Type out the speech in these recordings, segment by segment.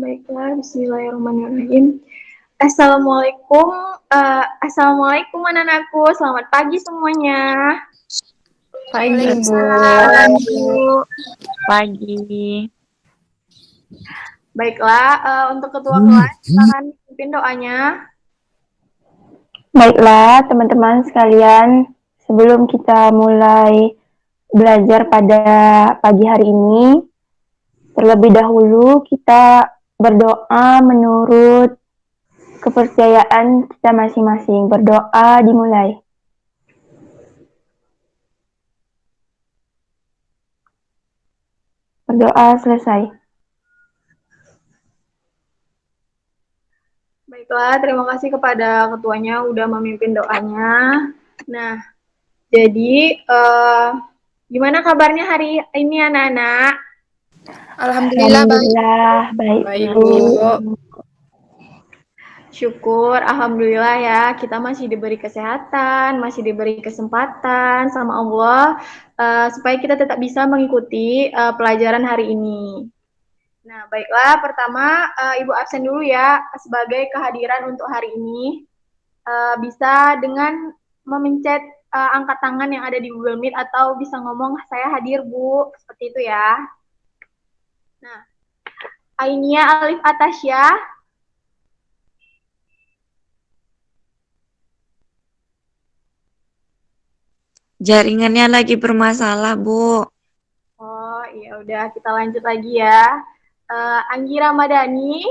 Baiklah, bismillahirrahmanirrahim. Assalamualaikum anak-anakku, selamat pagi semuanya. Pagi, Bu. Pagi. Baiklah, untuk ketua kelas, silakan pimpin doanya. Baiklah, teman-teman sekalian, sebelum kita mulai belajar pada pagi hari ini, terlebih dahulu kita berdoa menurut kepercayaan kita masing-masing. Berdoa dimulai. Berdoa selesai. Baiklah, terima kasih kepada ketuanya udah memimpin doanya. Nah, jadi gimana kabarnya hari ini anak-anak? Alhamdulillah baik, Bu. Syukur, alhamdulillah ya, kita masih diberi kesehatan, masih diberi kesempatan sama Allah supaya kita tetap bisa mengikuti pelajaran hari ini. Nah, baiklah, pertama Ibu absen dulu ya sebagai kehadiran untuk hari ini. Bisa dengan memencet angkat tangan yang ada di Google Meet atau bisa ngomong saya hadir Bu, seperti itu ya. Nah, Ainia Alif Atasya. Jaringannya lagi bermasalah, Bu. Oh, iya udah kita lanjut lagi ya. Anggi Ramadhani.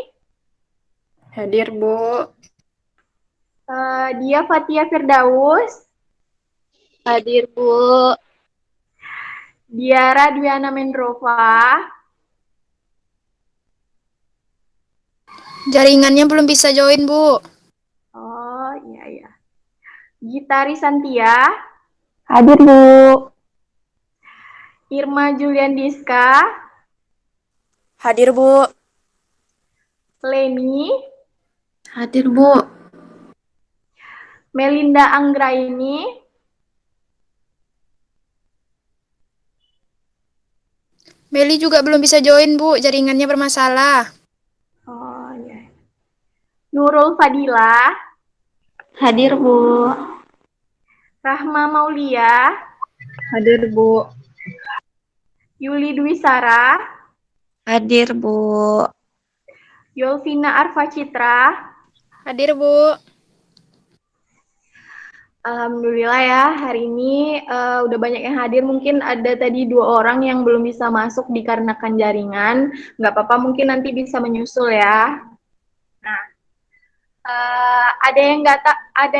Hadir, Bu. Dia Fatia Firdaus. Hadir, Bu. Diara Dwiana Mendrova. Jaringannya belum bisa join, Bu. Oh, iya. Gitari Santia. Hadir, Bu. Irma Julian Diska. Hadir, Bu. Leni. Hadir, Bu. Melinda Anggraini. Meli juga belum bisa join, Bu. Jaringannya bermasalah. Oh, iya. Nurul Fadila. Hadir, Bu. Rahma Maulia. Hadir, Bu. Yuli Dwi Sara. Hadir, Bu. Yolvina Arfa Citra. Hadir, Bu. Alhamdulillah ya, hari ini udah banyak yang hadir. Mungkin ada tadi 2 orang yang belum bisa masuk dikarenakan jaringan. Nggak apa-apa, mungkin nanti bisa menyusul ya. Nah, ada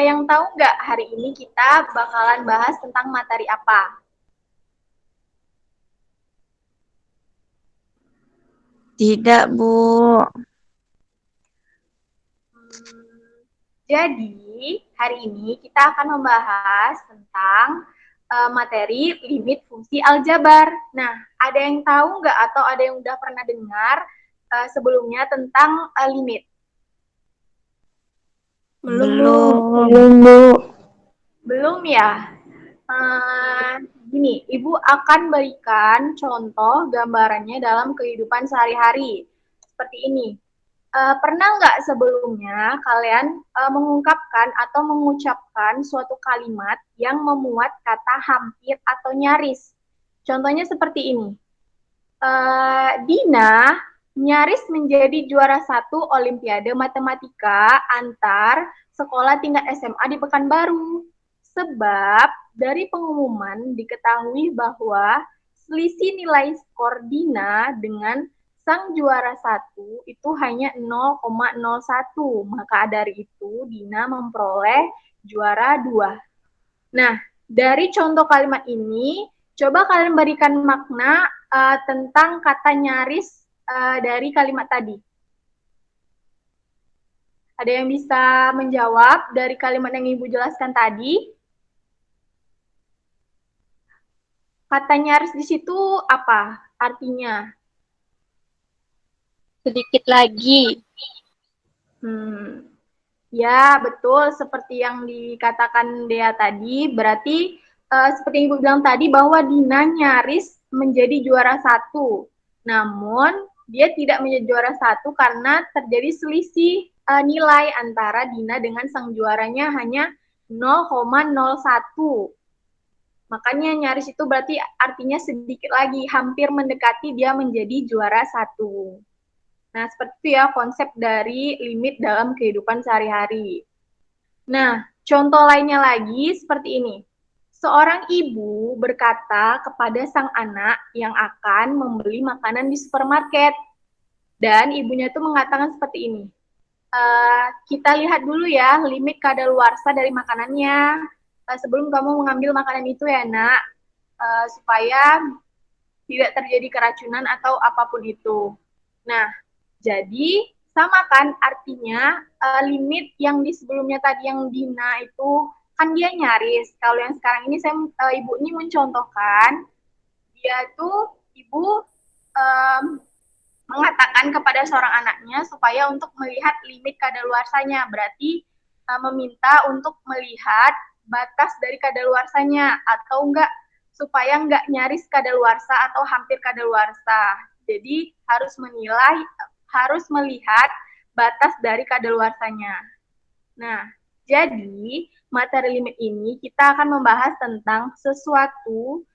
yang tahu nggak hari ini kita bakalan bahas tentang materi apa? Tidak, Bu. Jadi, hari ini kita akan membahas tentang materi limit fungsi aljabar. Nah, ada yang tahu nggak atau ada yang udah pernah dengar sebelumnya tentang limit? Belum. Bu. Belum ya? Gini, Ibu akan berikan contoh gambarannya dalam kehidupan sehari-hari. Seperti ini. Pernah nggak sebelumnya kalian mengungkapkan atau mengucapkan suatu kalimat yang memuat kata hampir atau nyaris? Contohnya seperti ini. Dina nyaris menjadi juara 1 Olimpiade Matematika antar sekolah tingkat SMA di Pekanbaru. Sebab dari pengumuman diketahui bahwa selisih nilai skor Dina dengan sang juara 1 itu hanya 0,01. Maka dari itu Dina memperoleh juara 2. Nah, dari contoh kalimat ini, coba kalian berikan makna tentang kata nyaris dari kalimat tadi. Ada yang bisa menjawab dari kalimat yang Ibu jelaskan tadi? Kata nyaris di situ apa artinya? Sedikit lagi. Ya, betul. Seperti yang dikatakan Dea tadi, berarti seperti yang Ibu bilang tadi bahwa Dina nyaris menjadi juara 1. Namun, dia tidak menjadi juara 1 karena terjadi selisih nilai antara Dina dengan sang juaranya hanya 0,01. Makanya nyaris itu berarti artinya sedikit lagi, hampir mendekati dia menjadi juara 1. Nah, seperti itu ya konsep dari limit dalam kehidupan sehari-hari. Nah, contoh lainnya lagi seperti ini. Seorang ibu berkata kepada sang anak yang akan membeli makanan di supermarket. Dan ibunya itu mengatakan seperti ini. Kita lihat dulu ya limit kadaluarsa dari makanannya. Sebelum kamu mengambil makanan itu ya nak, supaya tidak terjadi keracunan atau apapun itu. Nah, jadi sama kan artinya limit yang di sebelumnya tadi yang Dina itu kan dia nyaris. Kalau yang sekarang ini ibu ini mencontohkan dia tuh ibu mengatakan kepada seorang anaknya supaya untuk melihat limit kadaluarsanya, berarti meminta untuk melihat batas dari kadaluarsanya atau enggak supaya enggak nyaris kadaluarsa atau hampir kadaluarsa. Jadi harus melihat batas dari kadaluarsanya. Nah, jadi materi limit ini kita akan membahas tentang sesuatu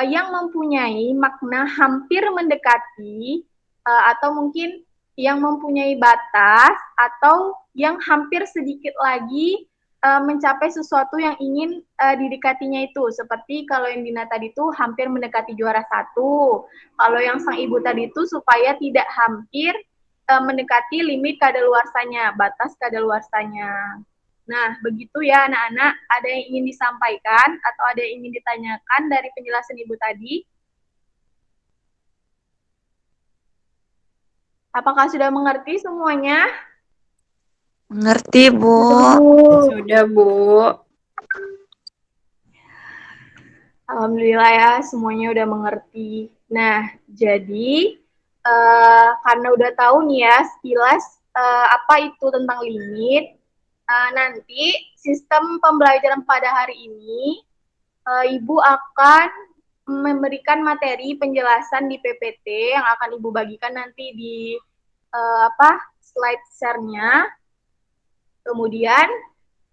yang mempunyai makna hampir mendekati atau mungkin yang mempunyai batas atau yang hampir sedikit lagi mencapai sesuatu yang ingin didekatinya itu. Seperti kalau yang Dina tadi itu hampir mendekati juara 1. Kalau yang sang ibu tadi itu supaya tidak hampir mendekati limit kadaluarsanya, batas kadaluarsanya. Nah, begitu ya anak-anak. Ada yang ingin disampaikan atau ada yang ingin ditanyakan dari penjelasan Ibu tadi? Apakah sudah mengerti semuanya? Mengerti, Bu. Sudah, Bu. Alhamdulillah ya, semuanya udah mengerti. Nah, jadi karena udah tahu nih ya sekilas apa itu tentang limit, nanti sistem pembelajaran pada hari ini Ibu akan memberikan materi penjelasan di PPT yang akan Ibu bagikan nanti di slide share-nya. Kemudian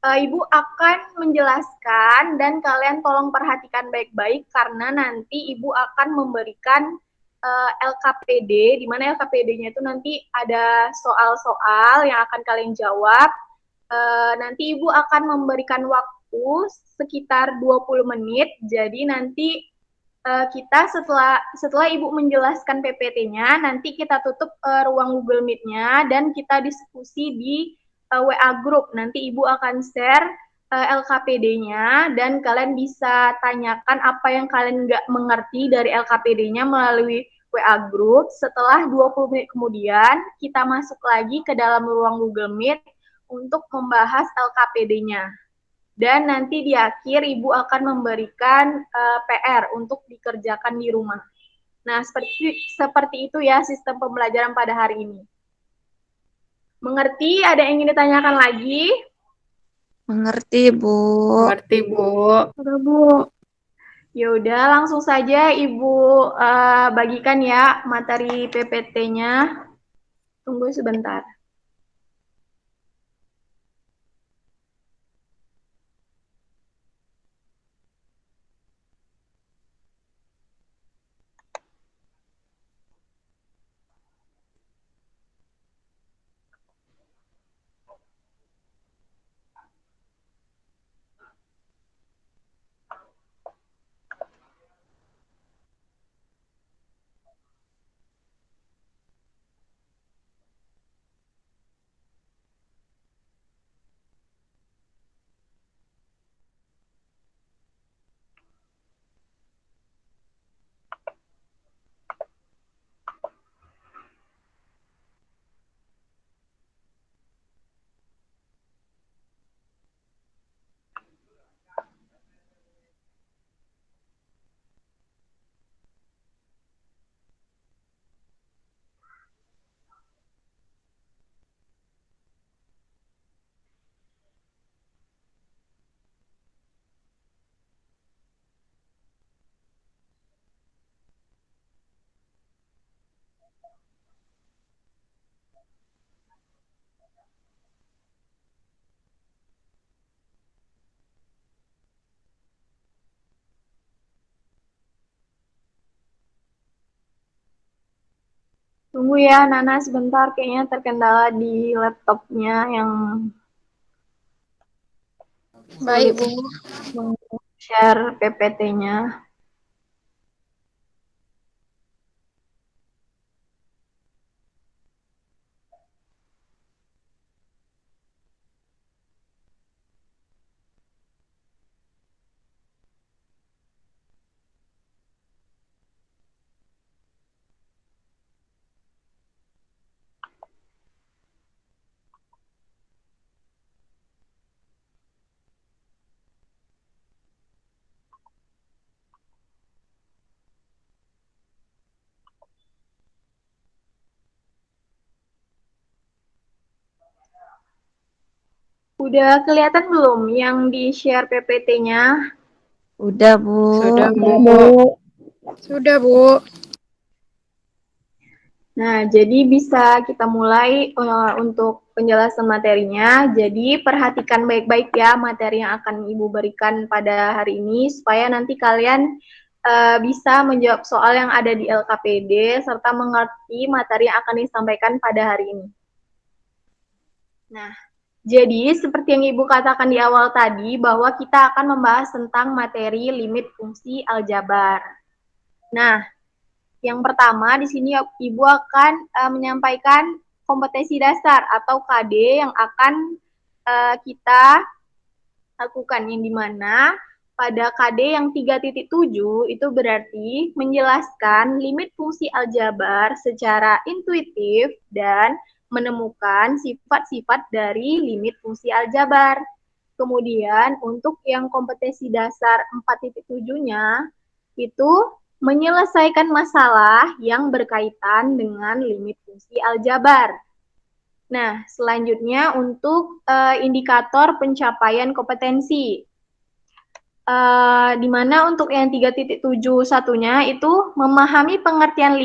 Ibu akan menjelaskan dan kalian tolong perhatikan baik-baik karena nanti Ibu akan memberikan LKPD, di mana LKPD-nya itu nanti ada soal-soal yang akan kalian jawab. Nanti Ibu akan memberikan waktu sekitar 20 menit. Jadi nanti kita setelah Ibu menjelaskan PPT-nya, nanti kita tutup ruang Google Meet-nya dan kita diskusi di WA group. Nanti Ibu akan share LKPD-nya dan kalian bisa tanyakan apa yang kalian nggak mengerti dari LKPD-nya melalui WA group. Setelah 20 menit kemudian, kita masuk lagi ke dalam ruang Google Meet untuk membahas LKPD-nya. Dan nanti di akhir Ibu akan memberikan PR untuk dikerjakan di rumah. Nah, seperti itu ya sistem pembelajaran pada hari ini. Mengerti? Ada yang ingin ditanyakan lagi? Mengerti, Bu. Mengerti, Bu. Sudah, Bu. Ya udah, langsung saja Ibu bagikan ya materi PPT-nya. Tunggu sebentar. Tunggu ya, Nana sebentar. Kayaknya terkendala di laptopnya yang Baik, Bu. share PPT-nya. Udah kelihatan belum yang di-share PPT-nya? Udah, Bu. Sudah, Bu. Sudah, Bu. Nah, jadi bisa kita mulai untuk penjelasan materinya. Jadi perhatikan baik-baik ya materi yang akan Ibu berikan pada hari ini, supaya nanti kalian bisa menjawab soal yang ada di LKPD, serta mengerti materi yang akan disampaikan pada hari ini. Nah, jadi seperti yang Ibu katakan di awal tadi, bahwa kita akan membahas tentang materi limit fungsi aljabar. Nah, yang pertama di sini Ibu akan menyampaikan kompetensi dasar atau KD yang akan kita lakukan, yang dimana pada KD yang 3.7 itu berarti menjelaskan limit fungsi aljabar secara intuitif dan menemukan sifat-sifat dari limit fungsi aljabar. Kemudian untuk yang kompetensi dasar 4.7-nya itu menyelesaikan masalah yang berkaitan dengan limit fungsi aljabar. Nah, selanjutnya untuk indikator pencapaian kompetensi. Di mana untuk yang 3.71-nya itu memahami pengertian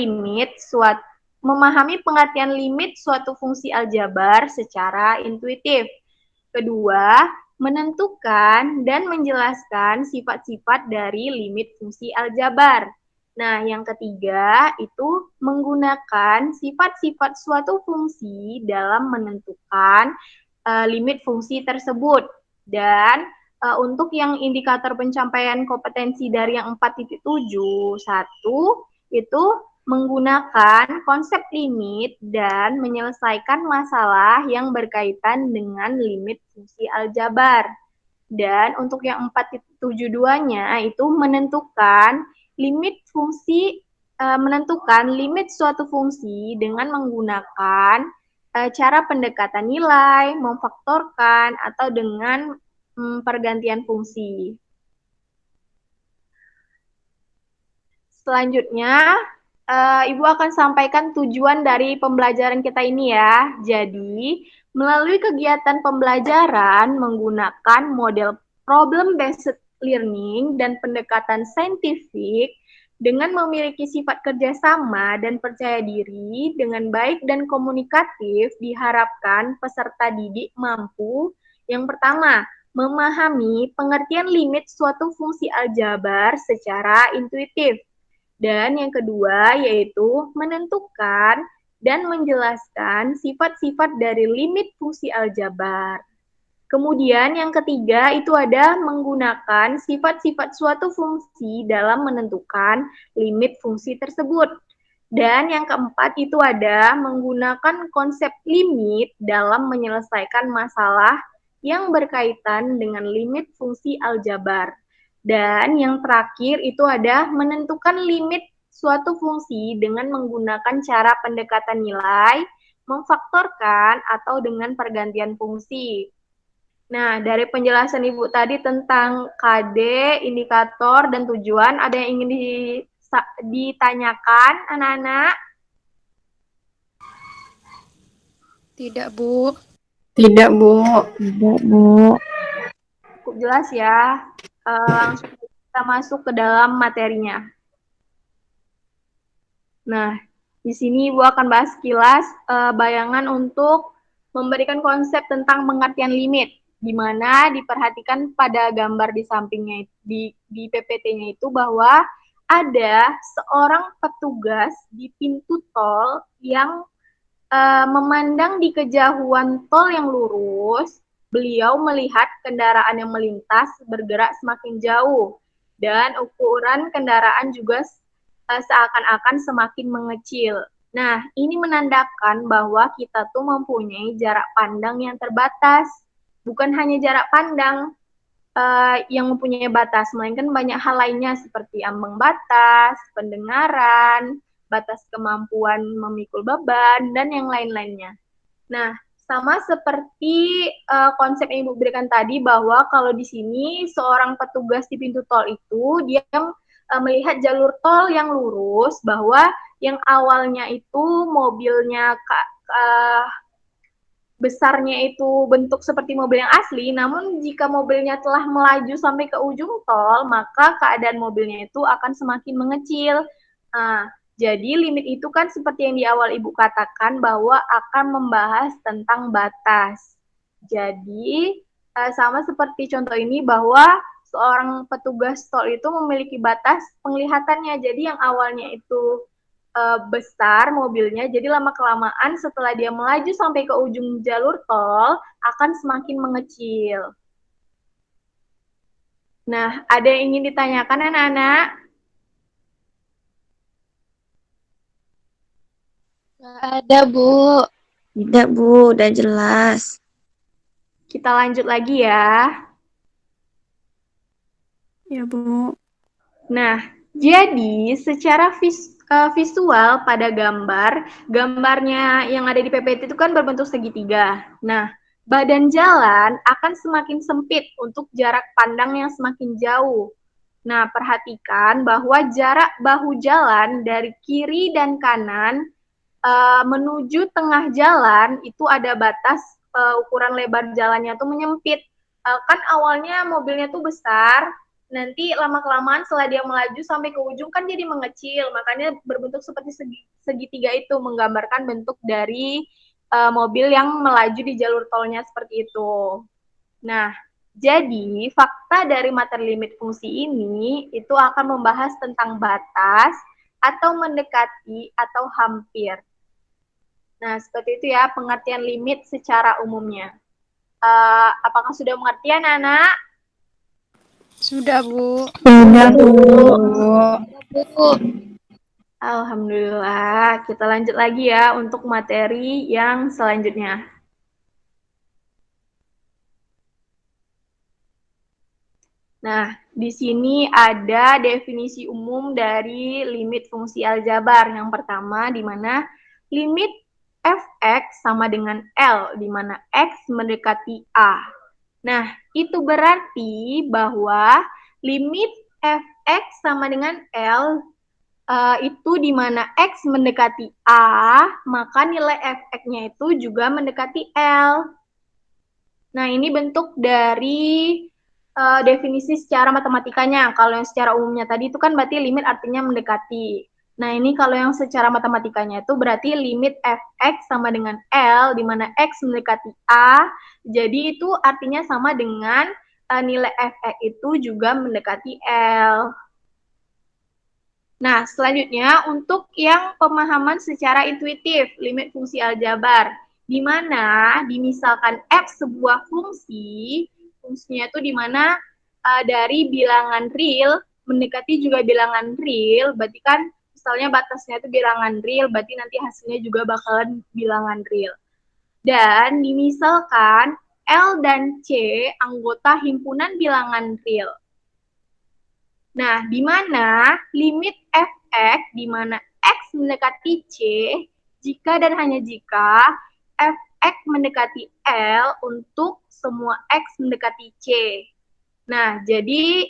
limit suatu fungsi aljabar secara intuitif. Kedua, menentukan dan menjelaskan sifat-sifat dari limit fungsi aljabar. Nah, yang ketiga itu menggunakan sifat-sifat suatu fungsi dalam menentukan limit fungsi tersebut. Dan untuk yang indikator pencapaian kompetensi dari yang 4.7, satu itu menggunakan konsep limit dan menyelesaikan masalah yang berkaitan dengan limit fungsi aljabar. Dan untuk yang 4.72-nya itu menentukan limit suatu fungsi dengan menggunakan cara pendekatan nilai, memfaktorkan, atau dengan pergantian fungsi. Selanjutnya, Ibu akan sampaikan tujuan dari pembelajaran kita ini ya. Jadi, melalui kegiatan pembelajaran menggunakan model problem-based learning dan pendekatan saintifik dengan memiliki sifat kerjasama dan percaya diri dengan baik dan komunikatif, diharapkan peserta didik mampu yang pertama, memahami pengertian limit suatu fungsi aljabar secara intuitif. Dan yang kedua yaitu menentukan dan menjelaskan sifat-sifat dari limit fungsi aljabar. Kemudian yang ketiga itu ada menggunakan sifat-sifat suatu fungsi dalam menentukan limit fungsi tersebut. Dan yang keempat itu ada menggunakan konsep limit dalam menyelesaikan masalah yang berkaitan dengan limit fungsi aljabar. Dan yang terakhir itu ada menentukan limit suatu fungsi dengan menggunakan cara pendekatan nilai, memfaktorkan, atau dengan pergantian fungsi. Nah, dari penjelasan Ibu tadi tentang KD, indikator, dan tujuan, ada yang ingin ditanyakan, anak-anak? Tidak, Bu. Tidak, Bu. Tidak, Bu. Cukup jelas ya. Langsung kita masuk ke dalam materinya. Nah, di sini Ibu akan bahas sekilas bayangan untuk memberikan konsep tentang pengertian limit, di mana diperhatikan pada gambar di sampingnya di PPT-nya itu bahwa ada seorang petugas di pintu tol yang memandang di kejauhan tol yang lurus. Beliau melihat kendaraan yang melintas bergerak semakin jauh dan ukuran kendaraan juga seakan-akan semakin mengecil. Nah, ini menandakan bahwa kita tuh mempunyai jarak pandang yang terbatas. Bukan hanya jarak pandang yang mempunyai batas, melainkan banyak hal lainnya seperti ambang batas, pendengaran, batas kemampuan memikul beban, dan yang lain-lainnya. Nah, sama seperti konsep yang Ibu berikan tadi bahwa kalau di sini seorang petugas di pintu tol itu dia melihat jalur tol yang lurus, bahwa yang awalnya itu mobilnya besarnya itu bentuk seperti mobil yang asli, namun jika mobilnya telah melaju sampai ke ujung tol, maka keadaan mobilnya itu akan semakin mengecil. Nah, jadi limit itu kan seperti yang di awal Ibu katakan bahwa akan membahas tentang batas. Jadi sama seperti contoh ini bahwa seorang petugas tol itu memiliki batas penglihatannya. Jadi yang awalnya itu besar mobilnya, jadi lama-kelamaan setelah dia melaju sampai ke ujung jalur tol akan semakin mengecil. Nah, ada yang ingin ditanyakan anak-anak? Nggak ada, Bu. Tidak, Bu. Udah jelas. Kita lanjut lagi ya. Ya, Bu. Nah, jadi secara visual pada gambarnya yang ada di PPT itu kan berbentuk segitiga. Nah, badan jalan akan semakin sempit untuk jarak pandang yang semakin jauh. Nah, perhatikan bahwa jarak bahu jalan dari kiri dan kanan menuju tengah jalan itu ada batas ukuran lebar jalannya tuh menyempit. Kan awalnya mobilnya tuh besar, nanti lama-kelamaan setelah dia melaju sampai ke ujung kan jadi mengecil, makanya berbentuk seperti segitiga itu, menggambarkan bentuk dari mobil yang melaju di jalur tolnya seperti itu. Nah, jadi fakta dari materi limit fungsi ini itu akan membahas tentang batas atau mendekati atau hampir. Nah, seperti itu ya pengertian limit secara umumnya. Apakah sudah mengerti anak-anak? Sudah, Bu. Sudah, Bu. Bu. Alhamdulillah. Kita lanjut lagi ya untuk materi yang selanjutnya. Nah, di sini ada definisi umum dari limit fungsi aljabar. Yang pertama, di mana limit fx sama dengan L, di mana x mendekati A. Nah, itu berarti bahwa limit fx sama dengan L itu di mana x mendekati A, maka nilai fx-nya itu juga mendekati L. Nah, ini bentuk dari definisi secara matematikanya. Kalau yang secara umumnya tadi itu kan berarti limit artinya mendekati. Nah, ini kalau yang secara matematikanya itu berarti limit fx sama dengan L, di mana x mendekati A, jadi itu artinya sama dengan nilai fx itu juga mendekati L. Nah, selanjutnya untuk yang pemahaman secara intuitif, limit fungsi aljabar, di mana dimisalkan f sebuah fungsinya itu di mana dari bilangan real mendekati juga bilangan real, berarti kan misalnya batasnya itu bilangan real, berarti nanti hasilnya juga bakalan bilangan real. Dan dimisalkan L dan C anggota himpunan bilangan real. Nah, di mana limit fx di mana x mendekati C jika dan hanya jika fx mendekati L untuk semua x mendekati C. Nah, jadi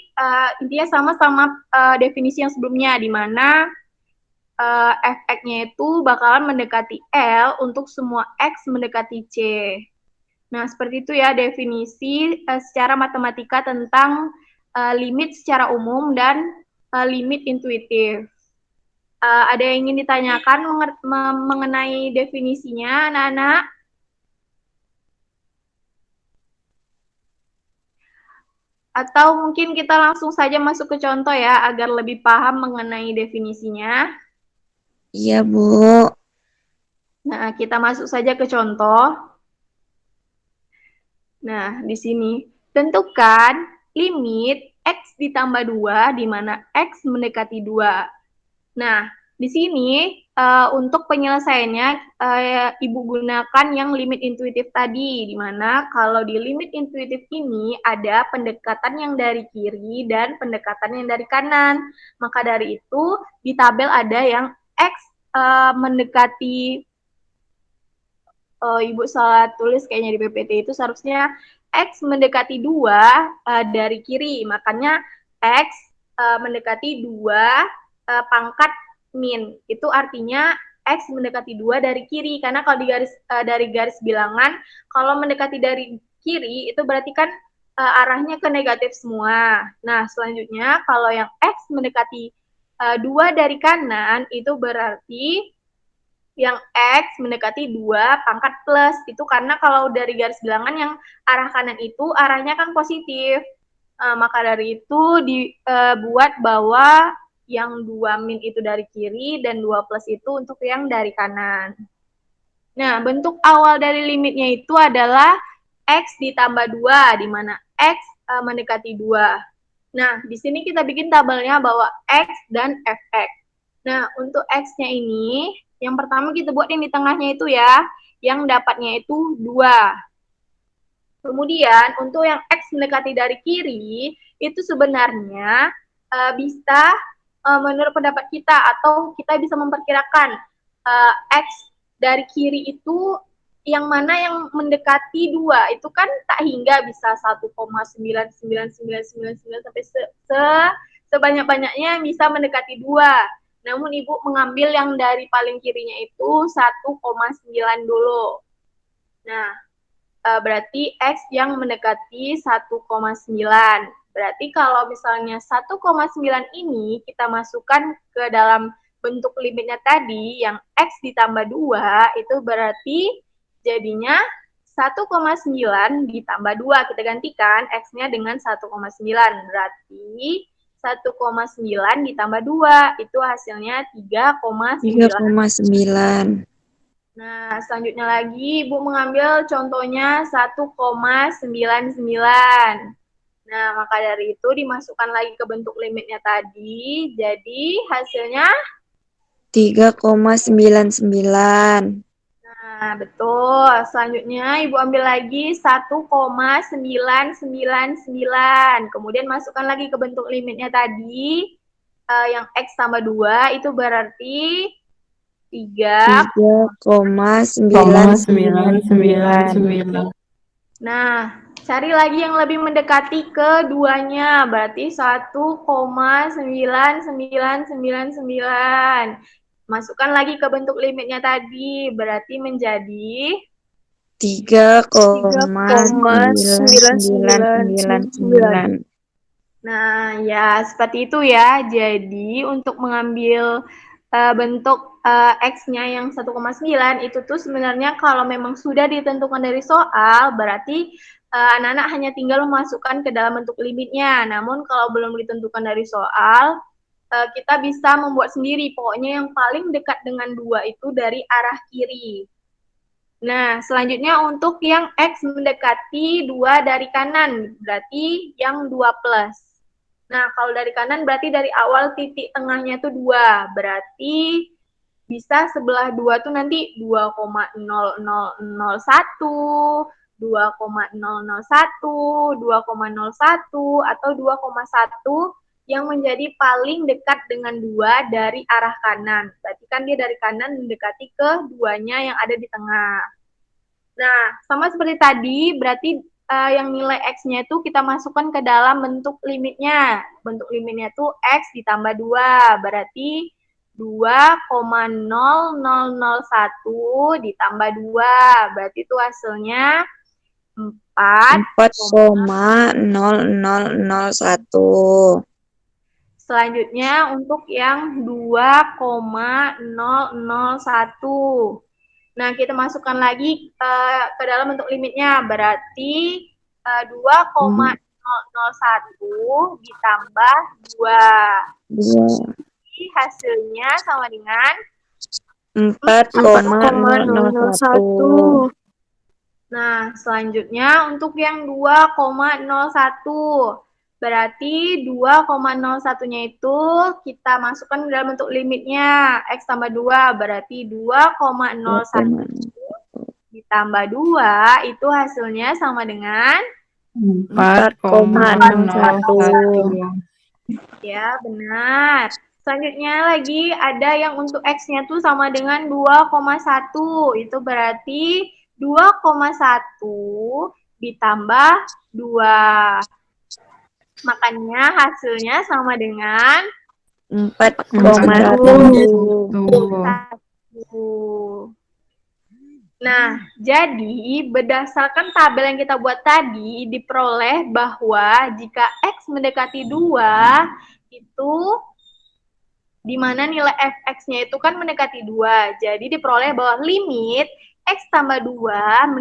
intinya sama-sama definisi yang sebelumnya, di mana fx-nya itu bakalan mendekati L untuk semua x mendekati C. Nah, seperti itu ya definisi secara matematika tentang limit secara umum dan limit intuitif. Ada yang ingin ditanyakan mengenai definisinya, anak-anak? Atau mungkin kita langsung saja masuk ke contoh ya, agar lebih paham mengenai definisinya. Iya, Bu. Nah, kita masuk saja ke contoh. Nah, di sini, tentukan limit X ditambah 2, di mana X mendekati 2. Nah, di sini untuk penyelesaiannya Ibu gunakan yang limit intuitif tadi, di mana kalau di limit intuitif ini ada pendekatan yang dari kiri dan pendekatan yang dari kanan. Maka dari itu di tabel ada yang X mendekati Ibu salah tulis kayaknya di PPT itu seharusnya X mendekati 2 dari kiri, makanya X mendekati 2 pangkat min. Itu artinya X mendekati 2 dari kiri, karena kalau dari garis bilangan, kalau mendekati dari kiri itu berarti kan arahnya ke negatif semua. Nah, selanjutnya kalau yang X mendekati 2 dari kanan, itu berarti yang X mendekati 2 pangkat plus. Itu karena kalau dari garis bilangan yang arah kanan itu arahnya kan positif. Maka dari itu dibuat bahwa yang 2 min itu dari kiri dan 2 plus itu untuk yang dari kanan. Nah, bentuk awal dari limitnya itu adalah X ditambah 2, di mana X mendekati 2. Nah, di sini kita bikin tabelnya bahwa X dan Fx. Nah, untuk X-nya ini, yang pertama kita buat yang di tengahnya itu ya, yang dapatnya itu 2. Kemudian, untuk yang X mendekati dari kiri, itu sebenarnya bisa, menurut pendapat kita, atau kita bisa memperkirakan X dari kiri itu yang mana yang mendekati 2, itu kan tak hingga bisa 1,99999 sampai sebanyak-banyaknya yang bisa mendekati 2. Namun Ibu mengambil yang dari paling kirinya itu 1,9 dulu. Nah, berarti X yang mendekati 1,9. Berarti kalau misalnya 1,9 ini kita masukkan ke dalam bentuk limitnya tadi, yang X ditambah 2, itu berarti jadinya 1,9 ditambah 2. Kita gantikan X-nya dengan 1,9. Berarti 1,9 ditambah 2, itu hasilnya 3,9. Nah, selanjutnya lagi Ibu mengambil contohnya 1,99. Nah, maka dari itu dimasukkan lagi ke bentuk limitnya tadi, jadi hasilnya 3,99. Nah, betul. Selanjutnya Ibu ambil lagi 1,999. Kemudian masukkan lagi ke bentuk limitnya tadi, yang X tambah 2, itu berarti 3,999. Nah, cari lagi yang lebih mendekati ke duanya, berarti 1,9999. Masukkan lagi ke bentuk limitnya tadi, berarti menjadi 3,9999. Nah, ya seperti itu ya. Jadi untuk mengambil bentuk X-nya yang 1,9 itu tuh sebenarnya kalau memang sudah ditentukan dari soal, berarti anak-anak hanya tinggal memasukkan ke dalam bentuk limitnya. Namun kalau belum ditentukan dari soal, kita bisa membuat sendiri. Pokoknya yang paling dekat dengan 2 itu dari arah kiri. Nah, selanjutnya untuk yang X mendekati 2 dari kanan, berarti yang 2 plus. Nah, kalau dari kanan berarti dari awal titik tengahnya itu 2, berarti bisa sebelah 2 tuh nanti 2,0001, 2,001, 2,01, atau 2,1 yang menjadi paling dekat dengan 2 dari arah kanan. Berarti kan dia dari kanan mendekati ke duanya yang ada di tengah. Nah, sama seperti tadi, berarti yang nilai X-nya itu kita masukkan ke dalam bentuk limitnya. Bentuk limitnya itu X ditambah 2, berarti 2,0001 ditambah 2, berarti itu hasilnya 4,0001. Selanjutnya untuk yang 2,001. Nah, kita masukkan lagi ke dalam bentuk limitnya, berarti 2,001 0,001 ditambah 2. 2. Jadi hasilnya sama dengan 4,001. Nah, selanjutnya untuk yang 2,01. Berarti 2,01-nya itu kita masukkan dalam bentuk limitnya. X tambah 2, berarti 2,01 ditambah 2, itu hasilnya sama dengan 4,01. Ya, benar. Selanjutnya lagi ada yang untuk X-nya tuh sama dengan 2,1. Itu berarti 2,1 ditambah 2. Makanya hasilnya sama dengan 4,1. Nah, jadi berdasarkan tabel yang kita buat tadi, diperoleh bahwa jika X mendekati 2, itu di mana nilai fx-nya itu kan mendekati 2. Jadi diperoleh bahwa limit X tambah 2,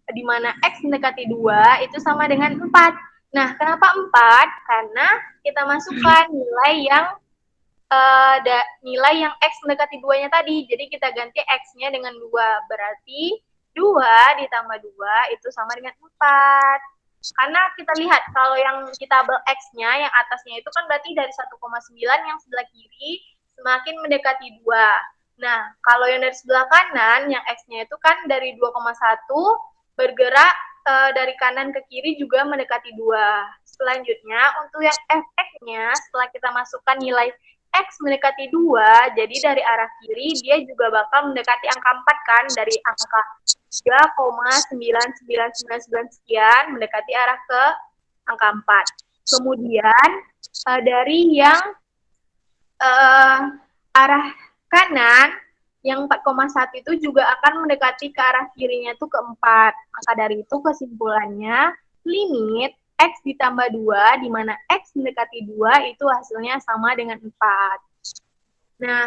di mana X mendekati 2, itu sama dengan 4. Nah, kenapa 4? Karena kita masukkan nilai yang X mendekati 2-nya tadi. Jadi kita ganti X-nya dengan 2. Berarti 2 ditambah 2 itu sama dengan 4. Karena kita lihat kalau yang kita tabel X-nya, yang atasnya itu kan berarti dari 1,9, yang sebelah kiri semakin mendekati 2. Nah, kalau yang dari sebelah kanan, yang X-nya itu kan dari 2,1 bergerak dari kanan ke kiri juga mendekati 2. Selanjutnya, untuk yang fx-nya, setelah kita masukkan nilai X mendekati 2, jadi dari arah kiri dia juga bakal mendekati angka 4 kan, dari angka 3,9999 sekian mendekati arah ke angka 4. Kemudian dari yang arah kanan, yang 4,1 itu juga akan mendekati ke arah kirinya tuh ke 4. Maka dari itu kesimpulannya limit X ditambah 2, di mana X mendekati 2, itu hasilnya sama dengan 4. Nah,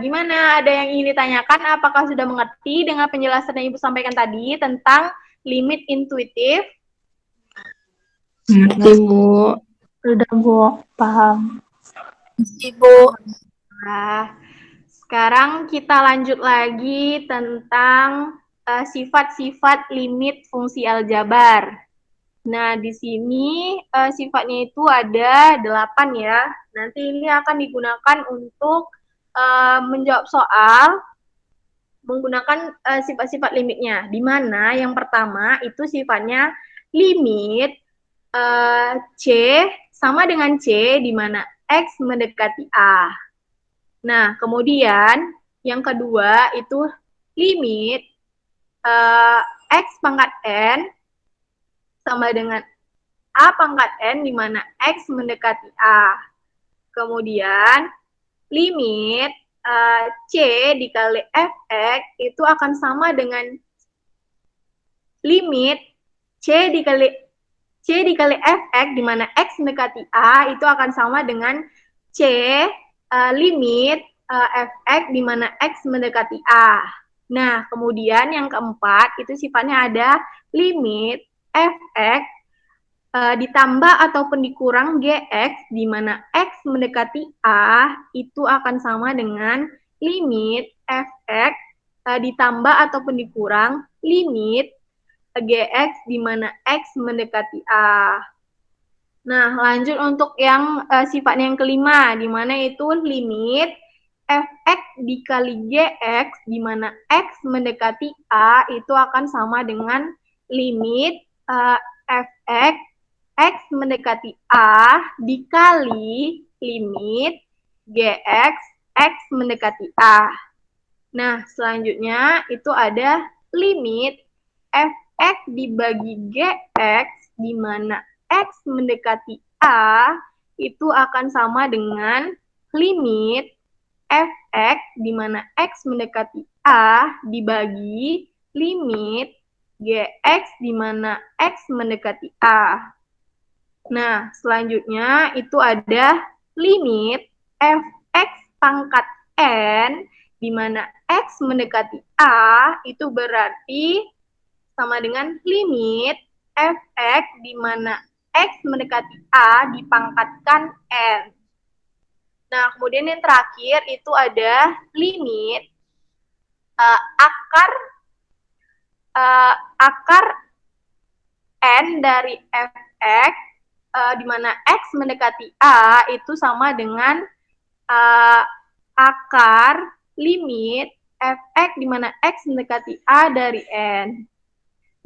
gimana? Ada yang ingin ditanyakan? Apakah sudah mengerti dengan penjelasan yang Ibu sampaikan tadi tentang limit intuitif? Ngerti, Bu. Sudah, Bu. Paham. Ibu. Nah, sekarang kita lanjut lagi tentang sifat-sifat limit fungsi aljabar. Nah, di sini sifatnya itu ada 8 ya. Nanti ini akan digunakan untuk menjawab soal menggunakan sifat-sifat limitnya. Di mana yang pertama itu sifatnya limit C sama dengan C, di mana X mendekati A. Nah, kemudian yang kedua itu limit X pangkat N sama dengan A pangkat N, di mana X mendekati A. Kemudian, limit C dikali Fx itu akan sama dengan limit C dikali Fx, di mana X mendekati A, itu akan sama dengan C limit Fx, di mana X mendekati A. Nah, kemudian yang keempat, itu sifatnya ada limit Fx ditambah ataupun dikurang Gx, di mana X mendekati A, itu akan sama dengan limit Fx ditambah ataupun dikurang limit Gx, di mana X mendekati A. Nah, lanjut untuk yang sifatnya yang kelima, di mana itu limit Fx dikali Gx, di mana X mendekati A, itu akan sama dengan limit Fx X mendekati A dikali limit Gx X mendekati A. Nah, selanjutnya itu ada limit Fx dibagi Gx, di mana X mendekati A itu akan sama dengan limit Fx, di mana X mendekati A dibagi limit Gx, di mana X mendekati A. Nah, selanjutnya itu ada limit Fx pangkat N, di mana X mendekati A, itu berarti sama dengan limit Fx, di mana X mendekati A dipangkatkan N. Nah, kemudian yang terakhir itu ada limit akar N dari Fx di mana X mendekati A itu sama dengan akar limit Fx di mana X mendekati A dari N.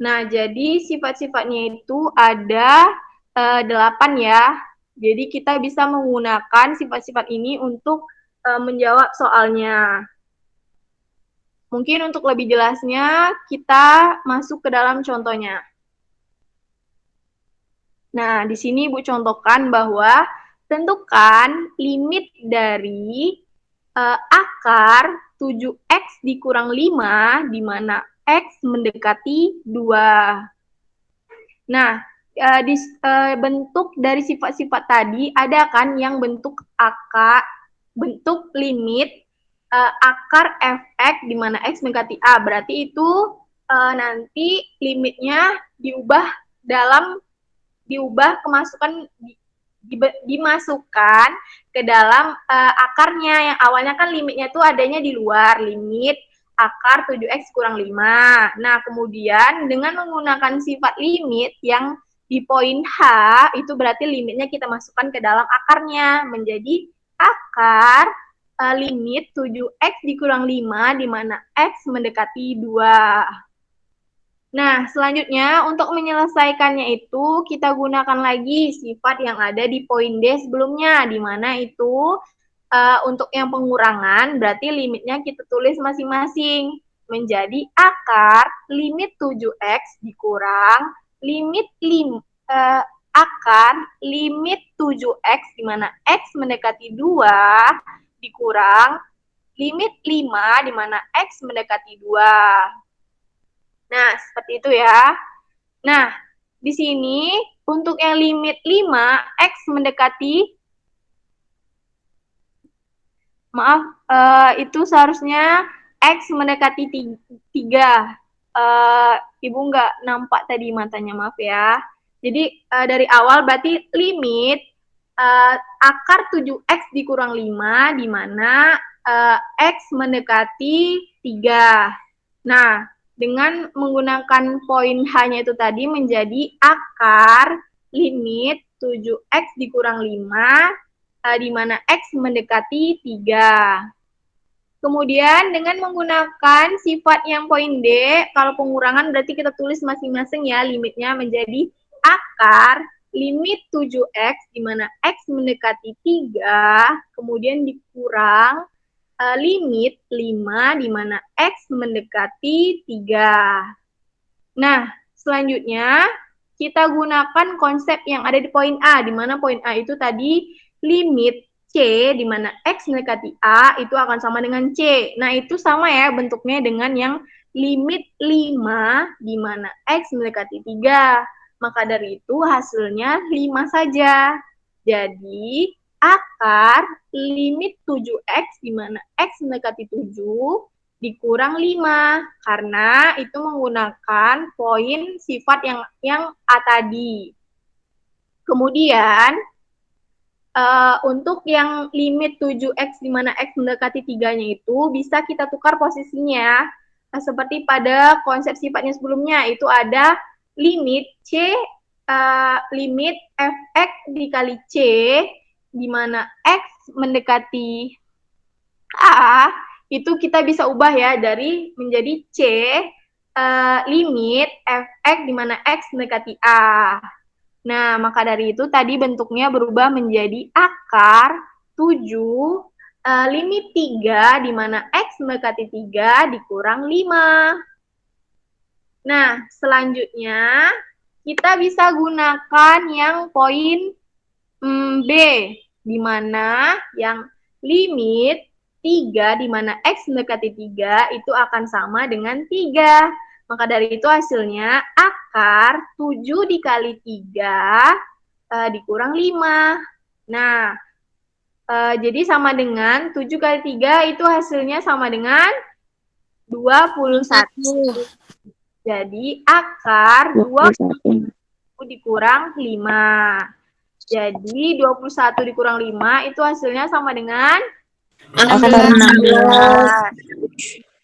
Nah, jadi sifat-sifatnya itu ada 8 ya. Jadi kita bisa menggunakan sifat-sifat ini untuk menjawab soalnya. Mungkin untuk lebih jelasnya kita masuk ke dalam contohnya. Nah, di sini Ibu contohkan bahwa tentukan limit dari akar 7x dikurang 5 di mana X mendekati 2. Nah, di bentuk dari sifat-sifat tadi ada kan yang bentuk bentuk limit akar Fx di mana X mendekati A. Berarti itu nanti limitnya dimasukkan ke dalam akarnya. Yang awalnya kan limitnya itu adanya di luar, limit akar 7x kurang 5. Nah, kemudian dengan menggunakan sifat limit yang di poin H, itu berarti limitnya kita masukkan ke dalam akarnya, menjadi akar limit 7x dikurang 5, di mana x mendekati 2. Nah, selanjutnya untuk menyelesaikannya itu, kita gunakan lagi sifat yang ada di poin D sebelumnya, di mana itu untuk yang pengurangan, berarti limitnya kita tulis masing-masing. Menjadi akar limit 7x dikurang limit akar limit 7x di mana x mendekati 2 dikurang limit 5 di mana x mendekati 2. Nah, seperti itu ya. Nah, di sini untuk yang limit 5 x mendekati itu seharusnya X mendekati 3. Ibu nggak nampak tadi matanya, maaf ya. Jadi dari awal berarti limit akar 7X dikurang 5, di mana X mendekati 3. Nah, dengan menggunakan poin H-nya itu tadi menjadi akar limit 7X dikurang 5, di mana X mendekati 3. Kemudian dengan menggunakan sifat yang poin D, kalau pengurangan berarti kita tulis masing-masing ya, limitnya menjadi akar limit 7X, di mana X mendekati 3, kemudian dikurang limit 5, di mana X mendekati 3. Nah, selanjutnya kita gunakan konsep yang ada di poin A, di mana poin A itu tadi limit C, di mana X mendekati A, itu akan sama dengan C. Nah, itu sama ya bentuknya dengan yang limit 5, di mana X mendekati 3. Maka dari itu hasilnya 5 saja. Jadi, akar limit 7X, di mana X mendekati 7, dikurang 5. Karena itu menggunakan poin sifat yang A tadi. Kemudian, untuk yang limit 7X di mana X mendekati 3-nya itu bisa kita tukar posisinya. Seperti pada konsep sifatnya sebelumnya, itu ada limit C, limit Fx dikali C, di mana X mendekati A, itu kita bisa ubah ya, dari menjadi C, limit Fx di mana X mendekati A. Nah, maka dari itu tadi bentuknya berubah menjadi akar 7 limit 3 di mana X mendekati 3 dikurang 5. Nah, selanjutnya kita bisa gunakan yang poin B, di mana yang limit 3 di mana X mendekati 3 itu akan sama dengan 3. Maka dari itu hasilnya akar 7 dikali 3 dikurang 5. Nah, jadi sama dengan 7 kali 3 itu hasilnya sama dengan 21. Jadi akar 21 dikurang 5. Jadi 21 dikurang 5 itu hasilnya sama dengan Akar 16.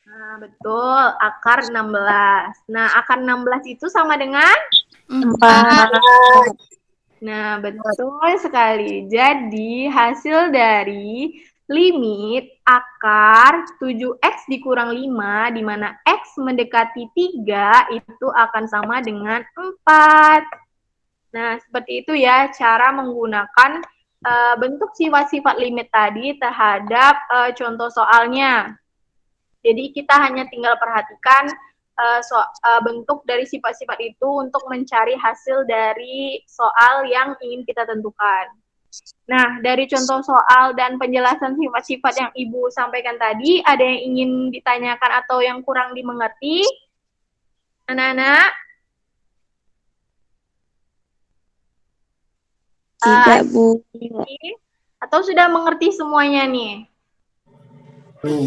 Nah, betul, akar 16. Nah, akar 16 itu sama dengan 4. Nah, betul sekali. Jadi, hasil dari limit akar 7x dikurang 5, di mana x mendekati 3, itu akan sama dengan 4. Nah, seperti itu ya, cara menggunakan bentuk sifat-sifat limit tadi terhadap contoh soalnya. Jadi, kita hanya tinggal perhatikan bentuk dari sifat-sifat itu untuk mencari hasil dari soal yang ingin kita tentukan. Nah, dari contoh soal dan penjelasan sifat-sifat yang Ibu sampaikan tadi, ada yang ingin ditanyakan atau yang kurang dimengerti? Anak-anak? Tidak, Bu. Atau sudah mengerti semuanya nih?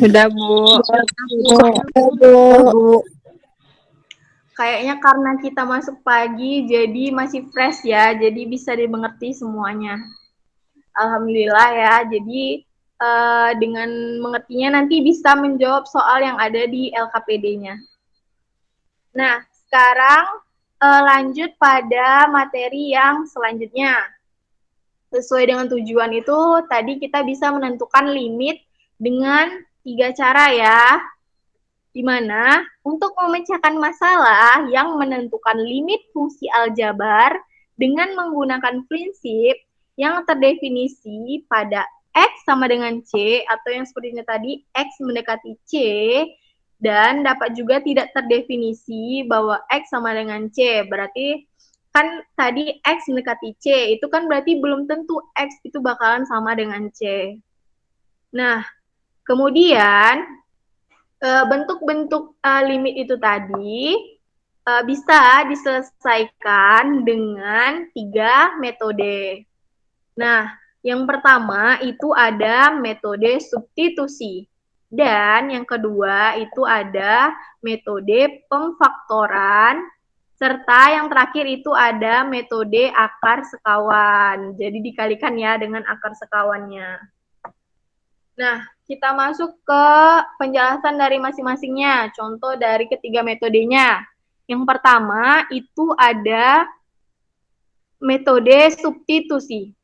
Sudah, Bu. Kayaknya karena kita masuk pagi, jadi masih fresh ya, jadi bisa dimengerti semuanya. Alhamdulillah ya, jadi dengan mengertinya nanti bisa menjawab soal yang ada di LKPD-nya. Nah, sekarang lanjut pada materi yang selanjutnya. Sesuai dengan tujuan itu, tadi kita bisa menentukan limit dengan 3 cara ya. Di mana untuk memecahkan masalah yang menentukan limit fungsi aljabar dengan menggunakan prinsip yang terdefinisi pada X sama dengan C, atau yang sepertinya tadi X mendekati C, dan dapat juga tidak terdefinisi bahwa X sama dengan C. Berarti kan tadi X mendekati C, itu kan berarti belum tentu X itu bakalan sama dengan C. Nah, kemudian bentuk-bentuk limit itu tadi bisa diselesaikan dengan 3 metode. Nah, yang pertama itu ada metode substitusi. Dan yang kedua itu ada metode pemfaktoran. Serta yang terakhir itu ada metode akar sekawan. Jadi dikalikan ya dengan akar sekawannya. Nah, kita masuk ke penjelasan dari masing-masingnya. Contoh dari ketiga metodenya. Yang pertama itu ada metode substitusi.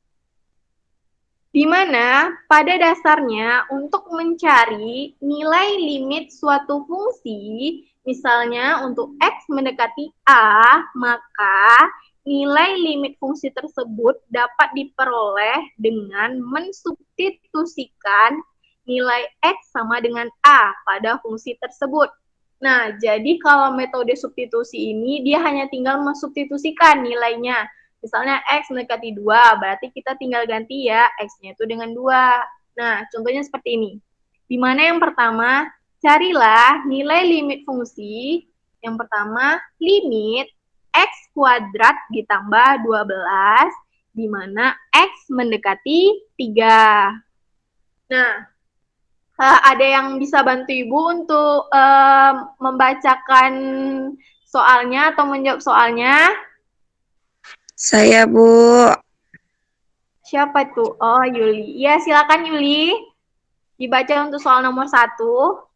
Di mana pada dasarnya untuk mencari nilai limit suatu fungsi, misalnya untuk X mendekati A, maka nilai limit fungsi tersebut dapat diperoleh dengan mensubstitusikan nilai X sama dengan A pada fungsi tersebut. Nah, jadi kalau metode substitusi ini, dia hanya tinggal mensubstitusikan nilainya. Misalnya X mendekati 2, berarti kita tinggal ganti ya X-nya itu dengan 2. Nah, contohnya seperti ini. Di mana yang pertama, carilah nilai limit fungsi. Yang pertama, limit X kuadrat ditambah 12, di mana X mendekati 3. Nah, ada yang bisa bantu Ibu untuk membacakan soalnya atau menjawab soalnya? Saya, Bu. Siapa tuh? Oh, Yuli. Ya, silakan Yuli. Dibaca untuk soal nomor 1.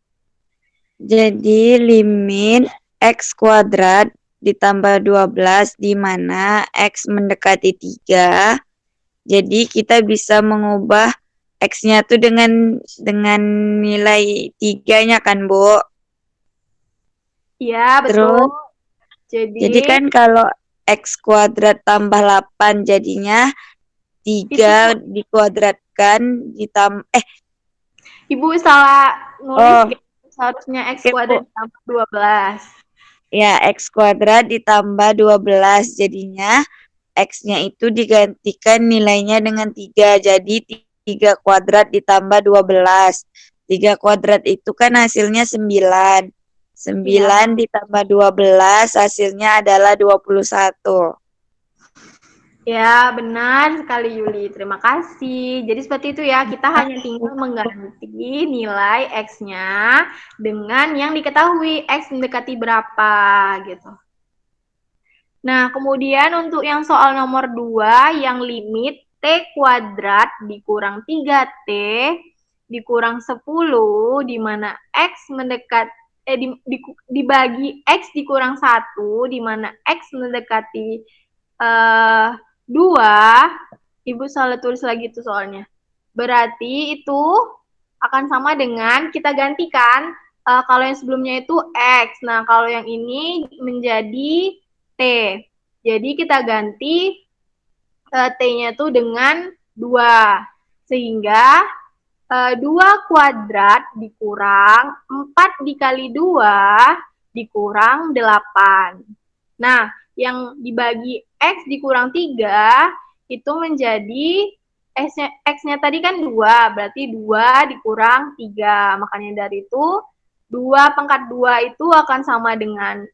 Jadi limit X kuadrat ditambah 12 di mana X mendekati 3. Jadi kita bisa mengubah X-nya tuh dengan nilai 3-nya kan, Bu? Iya, betul. Jadi kan kalau X kuadrat tambah 8 jadinya 3 dikuadratkan Ibu salah nulis. Seharusnya X kuadrat ditambah 12. Ya, X kuadrat ditambah 12 jadinya X-nya itu digantikan nilainya dengan 3. Jadi 3 kuadrat ditambah 12. 3 kuadrat itu kan hasilnya 9. 9 ditambah 12 hasilnya adalah 21. Ya, benar sekali Yuli. Terima kasih. Jadi seperti itu ya, kita hanya tinggal mengganti nilai X-nya dengan yang diketahui X mendekati berapa gitu. Nah, kemudian untuk yang soal nomor 2, yang limit T kuadrat dikurang 3T dikurang 10, di mana X mendekat, dibagi X dikurang 1, di mana X mendekati 2, Ibu salah tulis lagi tuh soalnya. Berarti itu akan sama dengan kita gantikan, kalau yang sebelumnya itu X. Nah, kalau yang ini menjadi T. Jadi kita ganti T-nya itu dengan 2. Sehingga 2 kuadrat dikurang 4 dikali 2 dikurang 8. Nah, yang dibagi X dikurang 3 itu menjadi X-nya tadi kan 2, berarti 2 dikurang 3. Makanya dari itu 2 pangkat 2 itu akan sama dengan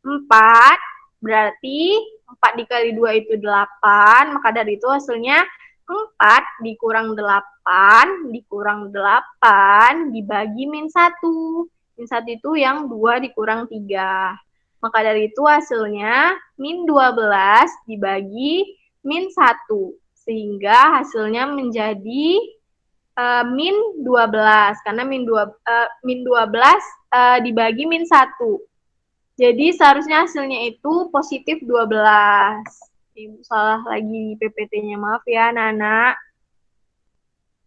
4, berarti 4 dikali 2 itu 8, maka dari itu hasilnya 4 dikurang 8 dikurang 8 dibagi min 1. Min 1 itu yang 2 dikurang 3. Maka dari itu hasilnya min 12 dibagi min 1. Sehingga hasilnya menjadi min 12. Karena min 12 dibagi min 1. Jadi seharusnya hasilnya itu positif 12. Ibu salah lagi PPT-nya, maaf ya Nana.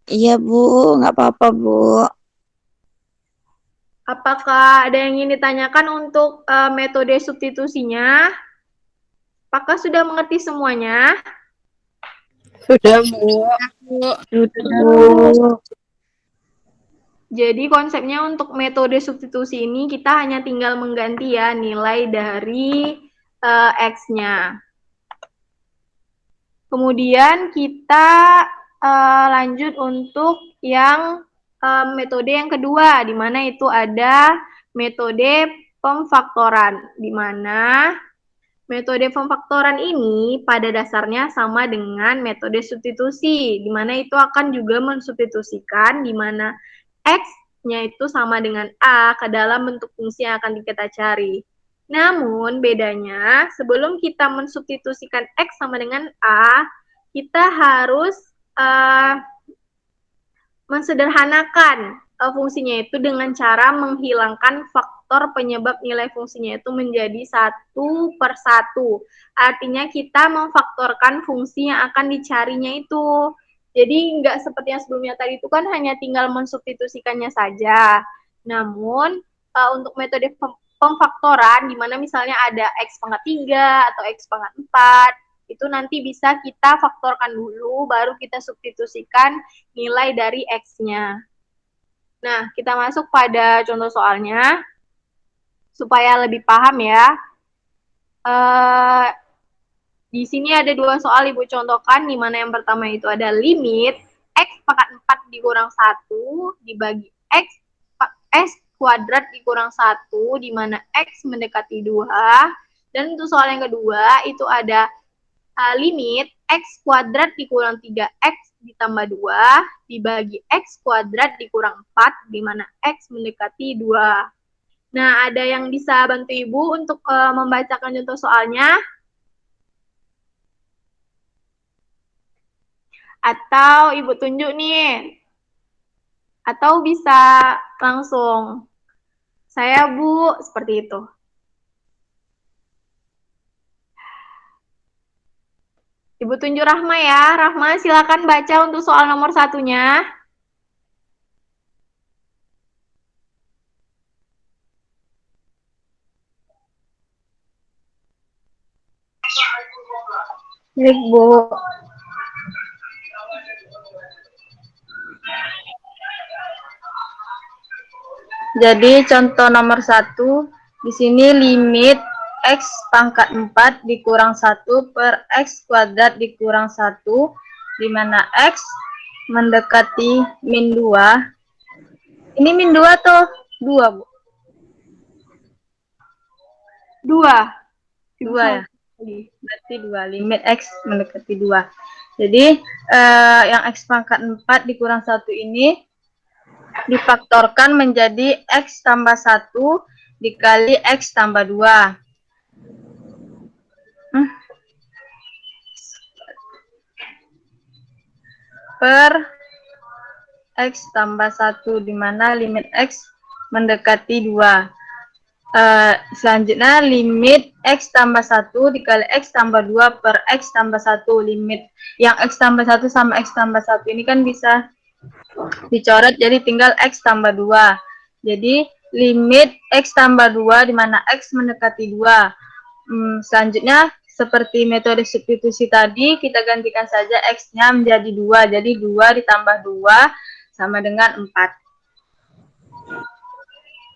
Iya Bu, nggak apa-apa Bu. Apakah ada yang ingin ditanyakan untuk metode substitusinya? Apakah sudah mengerti semuanya? Sudah, Bu. Sudah Bu. Jadi konsepnya untuk metode substitusi ini kita hanya tinggal mengganti ya nilai dari X-nya. Kemudian kita lanjut untuk yang metode yang kedua, di mana itu ada metode pemfaktoran, di mana metode pemfaktoran ini pada dasarnya sama dengan metode substitusi, di mana itu akan juga mensubstitusikan, di mana X-nya itu sama dengan A ke dalam bentuk fungsi yang akan kita cari. Namun bedanya, sebelum kita mensubstitusikan X sama dengan A, kita harus mensederhanakan fungsinya itu dengan cara menghilangkan faktor penyebab nilai fungsinya itu menjadi 1 per 1. Artinya kita memfaktorkan fungsi yang akan dicarinya itu. Jadi nggak seperti yang sebelumnya tadi itu kan hanya tinggal mensubstitusikannya saja. Namun untuk metode pemfaktoran, di mana misalnya ada X pangkat 3 atau X pangkat 4, itu nanti bisa kita faktorkan dulu, baru kita substitusikan nilai dari X-nya. Nah, kita masuk pada contoh soalnya, supaya lebih paham ya. Di sini ada 2 soal Ibu contohkan, di mana yang pertama itu ada limit X pangkat 4 dikurang 1 dibagi X kuadrat dikurang 1, di mana X mendekati 2. Dan untuk soal yang kedua, itu ada limit X kuadrat dikurang 3X ditambah 2 dibagi X kuadrat dikurang 4, di mana X mendekati 2. Nah, ada yang bisa bantu Ibu untuk membacakan contoh soalnya? Atau Ibu tunjuk nih? Atau bisa langsung? Saya, Bu, seperti itu. Ibu tunjuk Rahma ya. Rahma, silakan baca untuk soal nomor 1-nya. Baik, Bu. Jadi contoh nomor 1, di sini limit X pangkat 4 dikurang 1 per X kuadrat dikurang 1, di mana X mendekati min 2. Ini min 2 atau 2, Bu? 2. 2 ya? Berarti 2, limit X mendekati 2. Jadi yang X pangkat 4 dikurang 1 ini difaktorkan menjadi X tambah 1 dikali X tambah 2. per X tambah 1, di mana limit X mendekati 2. Selanjutnya limit X tambah 1 dikali X tambah 2 per X tambah 1. Limit yang X tambah 1 sama X tambah 1 ini kan bisa dicoret, jadi tinggal X tambah 2. Jadi limit X tambah 2 di mana X mendekati 2. Selanjutnya seperti metode substitusi tadi, kita gantikan saja X-nya menjadi 2. Jadi 2 ditambah 2 sama dengan 4.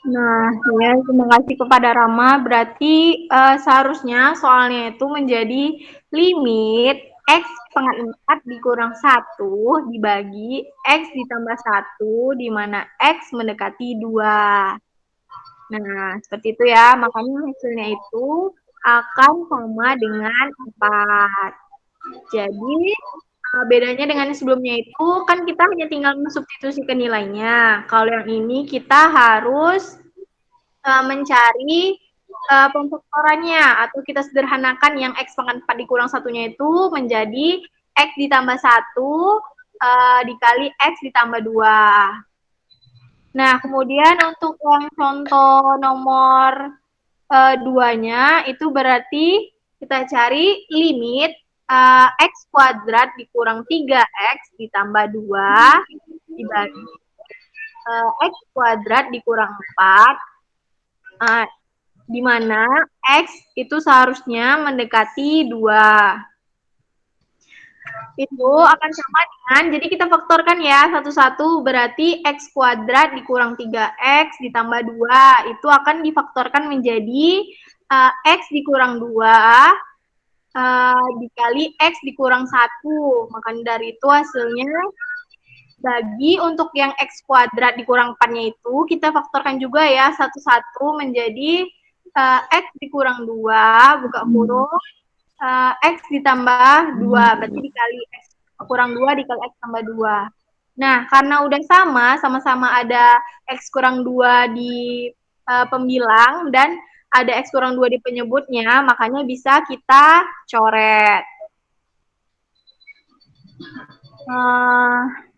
Nah, ya, terima kasih kepada Rama. Berarti seharusnya soalnya itu menjadi limit X pangkat 4 dikurang 1 dibagi X ditambah 1, di mana X mendekati 2. Nah, seperti itu ya. Makanya hasilnya itu akan sama dengan 4. Jadi, bedanya dengan sebelumnya itu kan kita hanya tinggal mensubstitusikan nilainya. Kalau yang ini kita harus mencari pemfaktorannya, atau kita sederhanakan yang X pangkat 4 dikurang satunya itu menjadi X ditambah 1 dikali X ditambah 2. Nah, kemudian untuk yang contoh nomor 2-nya itu berarti kita cari limit X kuadrat dikurang 3X ditambah 2 dibagi X kuadrat dikurang 4, di mana X itu seharusnya mendekati 2. Itu akan sama dengan, jadi kita faktorkan ya satu-satu, berarti X kuadrat dikurang 3X ditambah 2, itu akan difaktorkan menjadi X dikurang 2 dikali X dikurang 1. Makanya dari itu hasilnya, bagi untuk yang X kuadrat dikurang 4-nya itu, kita faktorkan juga ya satu-satu menjadi X dikurang 2, buka kurung, X ditambah 2, berarti dikali X kurang 2 dikali X tambah 2. Nah, karena udah sama-sama ada X kurang 2 di pembilang dan ada X kurang 2 di penyebutnya, makanya bisa kita coret.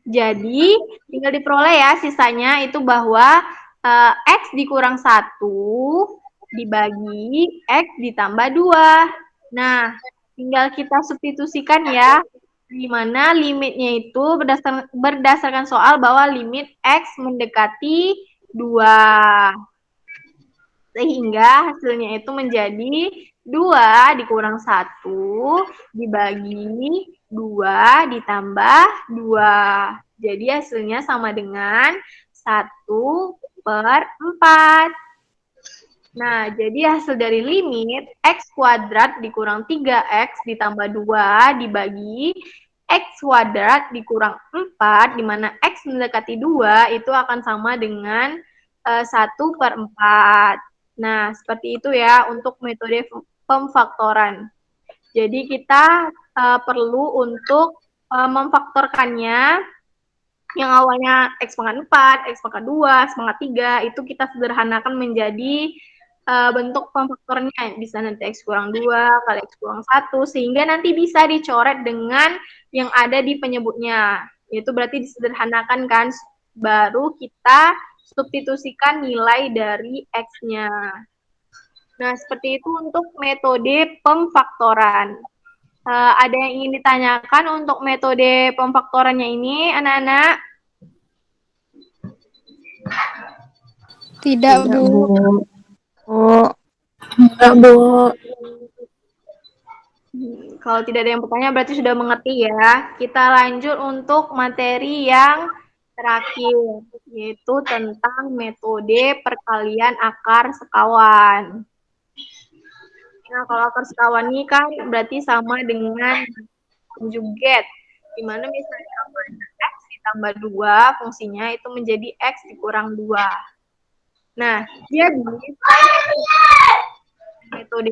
Jadi, tinggal diperoleh ya sisanya itu bahwa X dikurang 1 dibagi X ditambah 2. Nah, tinggal kita substitusikan ya, di mana limitnya itu berdasarkan soal bahwa limit X mendekati 2. Sehingga hasilnya itu menjadi 2 dikurang 1 dibagi 2 ditambah 2. Jadi hasilnya sama dengan 1/4. Nah, jadi hasil dari limit X kuadrat dikurang 3X ditambah 2 dibagi X kuadrat dikurang 4, di mana X mendekati 2, itu akan sama dengan 1/4. Nah, seperti itu ya untuk metode pemfaktoran. Jadi kita perlu untuk memfaktorkannya, yang awalnya X pangkat 4, X pangkat 2, X pangkat 3, itu kita sederhanakan menjadi bentuk pemfaktornya. Bisa nanti X kurang 2 kali X kurang 1, sehingga nanti bisa dicoret dengan yang ada di penyebutnya. Itu berarti disederhanakan kan, baru kita substitusikan nilai dari X-nya. Nah, seperti itu untuk metode pemfaktoran. Ada yang ingin ditanyakan untuk metode pemfaktorannya ini, anak-anak? Tidak, Bu. Enggak, Bu. Kalau tidak ada yang bertanya berarti sudah mengerti ya. Kita lanjut untuk materi yang terakhir, yaitu tentang metode perkalian akar sekawan. Nah, kalau akar sekawan ini kan berarti sama dengan conjugate, di mana misalnya X ditambah 2, fungsinya itu menjadi X dikurang 2. Nah, jadi metode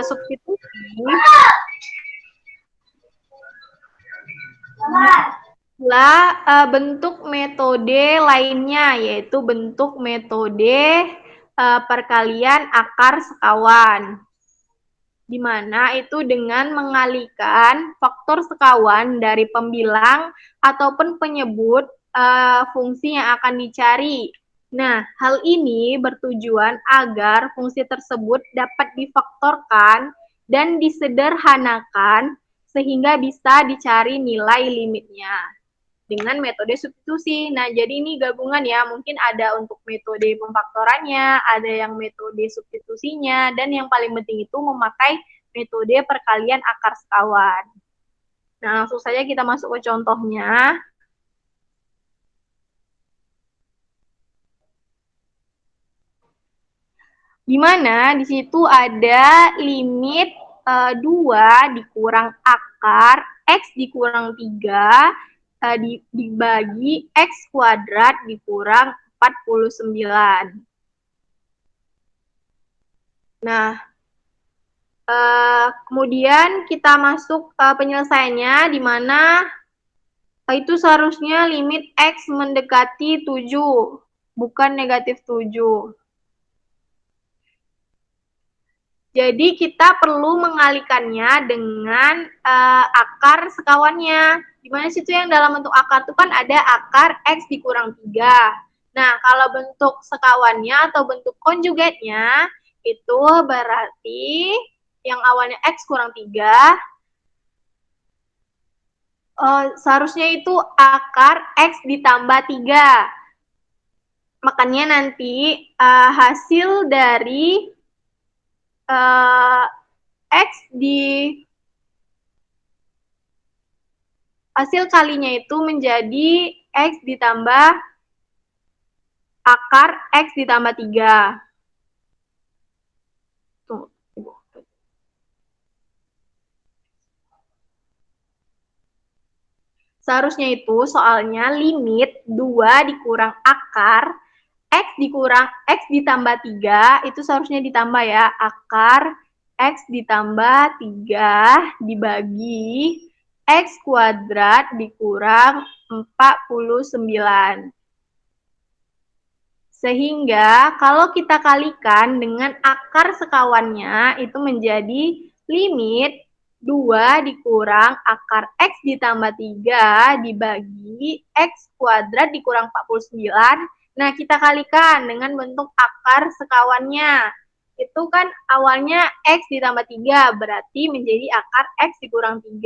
substitusi adalah bentuk metode lainnya, yaitu bentuk metode perkalian akar sekawan. di mana itu dengan mengalihkan faktor sekawan dari pembilang ataupun penyebut fungsi yang akan dicari. Nah, hal ini bertujuan agar fungsi tersebut dapat difaktorkan dan disederhanakan sehingga bisa dicari nilai limitnya dengan metode substitusi. Nah, jadi ini gabungan ya, mungkin ada untuk metode pemfaktorannya, ada yang metode substitusinya, dan yang paling penting itu memakai metode perkalian akar sekawan. Nah, langsung saja kita masuk ke contohnya. Di mana di situ ada limit 2 dikurang akar X dikurang 3 dibagi X kuadrat dikurang 49. Nah, kemudian kita masuk penyelesaiannya, di mana itu seharusnya limit X mendekati 7, bukan negatif 7. Jadi kita perlu mengalihkannya dengan akar sekawannya. Di mana situ yang dalam bentuk akar itu kan ada akar X dikurang 3. Nah, kalau bentuk sekawannya atau bentuk konjugatnya, itu berarti yang awalnya X kurang 3, seharusnya itu akar X ditambah 3. Makanya nanti hasil dari X hasil kalinya itu menjadi X ditambah akar X ditambah 3. Tunggu. Seharusnya itu soalnya limit 2 dikurang akar X ditambah 3 itu seharusnya ditambah ya, akar X ditambah 3 dibagi X kuadrat dikurang 49. Sehingga kalau kita kalikan dengan akar sekawannya itu menjadi limit 2 dikurang akar X ditambah 3 dibagi X kuadrat dikurang 49. Nah, kita kalikan dengan bentuk akar sekawannya. Itu kan awalnya X ditambah 3, berarti menjadi akar X dikurang 3.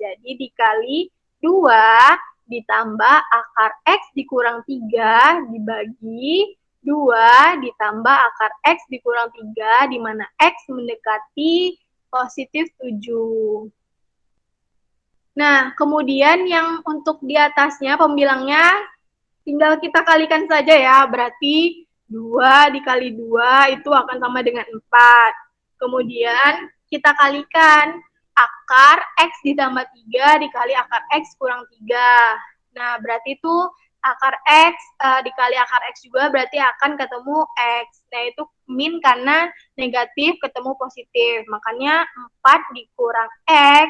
Jadi dikali 2 ditambah akar X dikurang 3 dibagi 2 ditambah akar X dikurang 3, di mana X mendekati positif 7. Nah, kemudian yang untuk di atasnya pembilangnya tinggal kita kalikan saja ya, berarti 2 dikali 2 itu akan sama dengan 4. Kemudian kita kalikan akar X ditambah 3 dikali akar X kurang 3. Nah, berarti itu akar X dikali akar X juga berarti akan ketemu X. Nah, itu min karena negatif ketemu positif. Makanya 4 dikurang X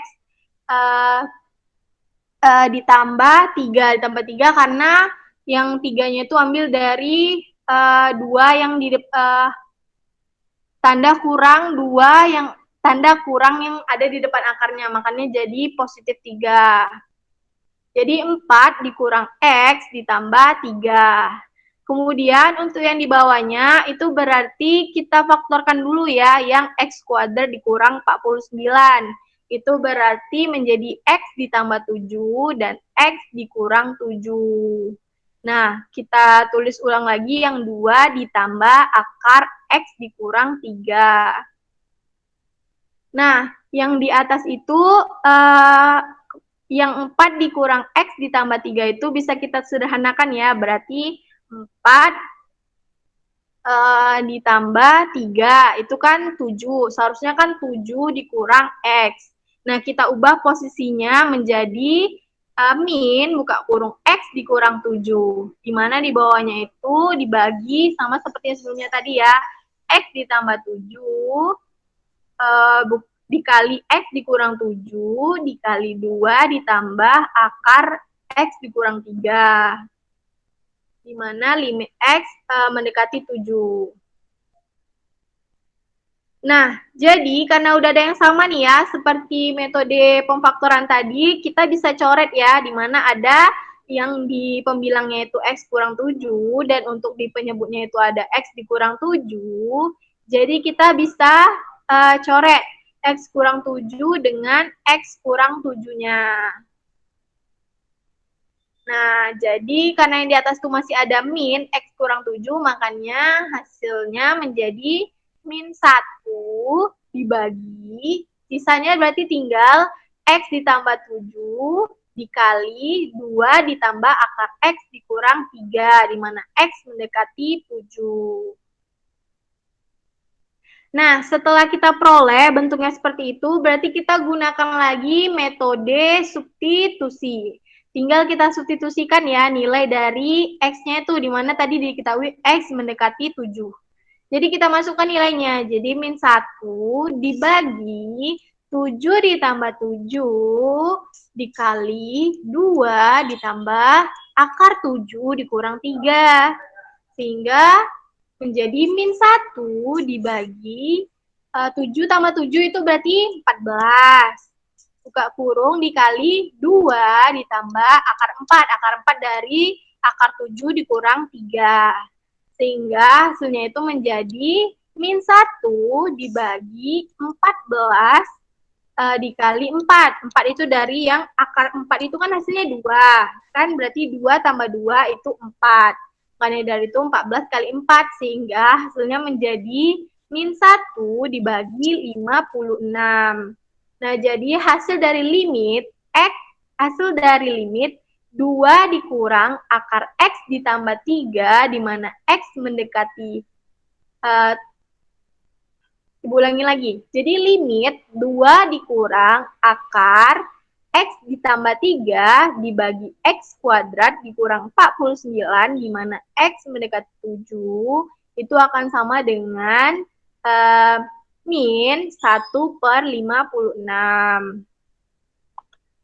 ditambah 3 karena yang 3-nya itu ambil dari 2 yang di tanda kurang 2 yang tanda kurang yang ada di depan akarnya, makanya jadi positif 3. Jadi 4 dikurang X ditambah 3. Kemudian untuk yang di bawahnya itu berarti kita faktorkan dulu ya, yang X kuadrat dikurang 49. Itu berarti menjadi X ditambah 7 dan X dikurang 7. Nah, kita tulis ulang lagi yang 2 ditambah akar X dikurang 3. Nah, yang di atas itu, yang 4 dikurang X ditambah 3 itu bisa kita sederhanakan ya, berarti 4 ditambah 3, itu kan 7, seharusnya kan 7 dikurang X. Nah, kita ubah posisinya menjadi min buka kurung X dikurang 7, di mana di bawahnya itu dibagi sama seperti yang sebelumnya tadi ya, X ditambah 7 dikali X dikurang 7 dikali 2 ditambah akar X dikurang 3, di mana limit X mendekati 7. Nah, jadi karena udah ada yang sama nih ya, seperti metode pemfaktoran tadi, kita bisa coret ya, di mana ada yang di pembilangnya itu X kurang 7, dan untuk di penyebutnya itu ada X dikurang 7. Jadi kita bisa coret X kurang 7 dengan X kurang 7-nya. Nah, jadi karena yang di atas itu masih ada min, X kurang 7, makanya hasilnya menjadi min 1 dibagi, sisanya berarti tinggal X ditambah 7 dikali 2 ditambah akar X dikurang 3, di mana X mendekati 7. Nah, setelah kita peroleh bentuknya seperti itu, berarti kita gunakan lagi metode substitusi. Tinggal kita substitusikan ya nilai dari X-nya itu, di mana tadi diketahui X mendekati 7. Jadi kita masukkan nilainya, jadi min 1 dibagi 7 ditambah 7 dikali 2 ditambah akar 7 dikurang 3. Sehingga menjadi min 1 dibagi 7 tambah 7 itu berarti 14. Buka kurung dikali 2 ditambah akar 4. Akar 4 dari akar 7 dikurang 3. Sehingga hasilnya itu menjadi min 1 dibagi 14 dikali 4. 4 itu dari yang akar 4 itu kan hasilnya 2. Kan berarti 2 tambah 2 itu 4. Makanya dari itu 14 kali 4, sehingga hasilnya menjadi min 1 dibagi 56. Nah, jadi hasil dari limit X, hasil dari limit 2 dikurang akar X ditambah 3, di mana X mendekati, ulangi lagi. Jadi limit 2 dikurang akar X ditambah 3 dibagi X kuadrat dikurang 49, di mana X mendekati 7, itu akan sama dengan min 1/56.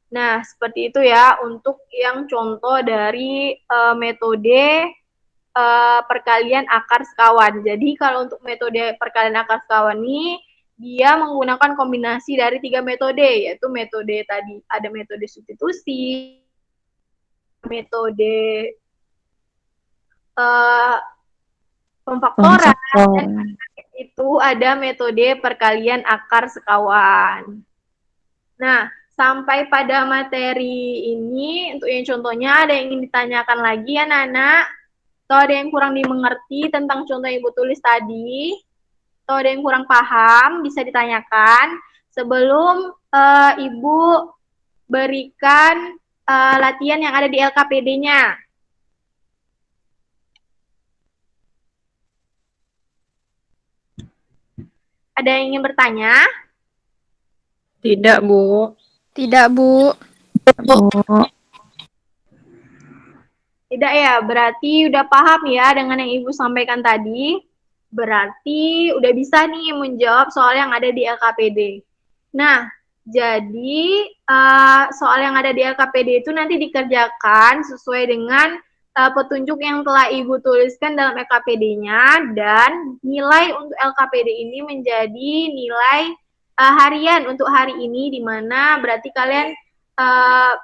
Nah, seperti itu ya untuk yang contoh dari metode perkalian akar sekawan. Jadi kalau untuk metode perkalian akar sekawan ini, dia menggunakan kombinasi dari 3 metode, yaitu metode tadi ada metode substitusi, metode pemfaktoran, dan itu ada metode perkalian akar sekawan. Nah, sampai pada materi ini, untuk yang contohnya, ada yang ingin ditanyakan lagi ya, Nana? Atau ada yang kurang dimengerti tentang contoh yang Ibu tulis tadi? Atau ada yang kurang paham, bisa ditanyakan sebelum Ibu berikan latihan yang ada di LKPD-nya. Ada yang ingin bertanya? Tidak, Bu. Tidak, Bu. Tidak ya, berarti udah paham ya dengan yang Ibu sampaikan tadi. Berarti udah bisa nih menjawab soal yang ada di LKPD. Nah, jadi soal yang ada di LKPD itu nanti dikerjakan sesuai dengan petunjuk yang telah Ibu tuliskan dalam LKPD-nya, dan nilai untuk LKPD ini menjadi nilai harian untuk hari ini, di mana berarti kalian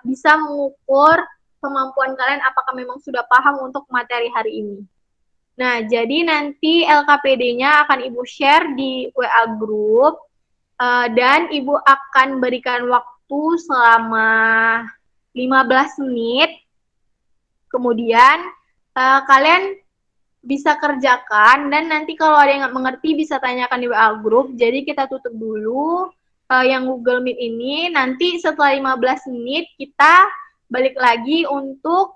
bisa mengukur kemampuan kalian apakah memang sudah paham untuk materi hari ini. Nah, jadi nanti LKPD-nya akan Ibu share di WA group, dan Ibu akan berikan waktu selama 15 menit. Kemudian kalian bisa kerjakan, dan nanti kalau ada yang nggak mengerti bisa tanyakan di WA group. Jadi kita tutup dulu yang Google Meet ini. Nanti setelah 15 menit kita balik lagi untuk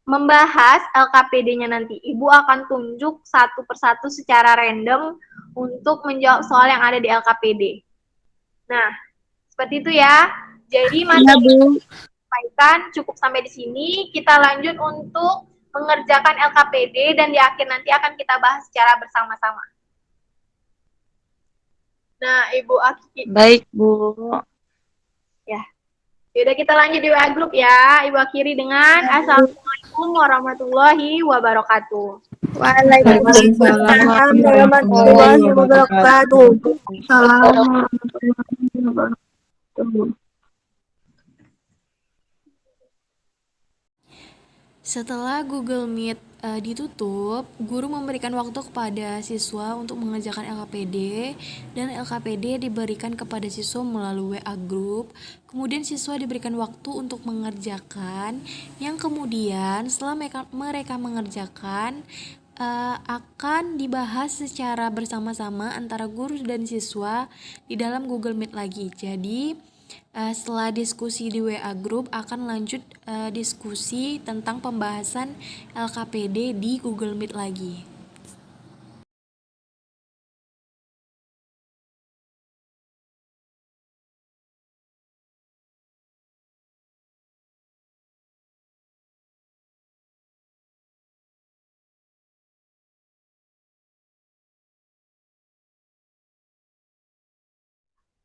membahas LKPD-nya nanti. Ibu akan tunjuk satu persatu secara random untuk menjawab soal yang ada di LKPD. Nah, seperti itu ya. Jadi materi sampaikan cukup sampai di sini. Kita lanjut untuk mengerjakan LKPD, dan di akhir nanti akan kita bahas secara bersama-sama. Nah, Ibu Aki. Baik, Bu. Ya. Yaudah kita lanjut di WA group ya. Ibu akhiri dengan assalamualaikum Assalamualaikum warahmatullahi wabarakatuh. Waalaikumsalam warahmatullahi wabarakatuh. Salam warahmatullahi wabarakatuh. Setelah Google Meet ditutup, guru memberikan waktu kepada siswa untuk mengerjakan LKPD, dan LKPD diberikan kepada siswa melalui WA Group. Kemudian siswa diberikan waktu untuk mengerjakan, yang kemudian setelah mereka mengerjakan, akan dibahas secara bersama-sama antara guru dan siswa di dalam Google Meet lagi. Jadi setelah diskusi di WA Group akan lanjut diskusi tentang pembahasan LKPD di Google Meet lagi.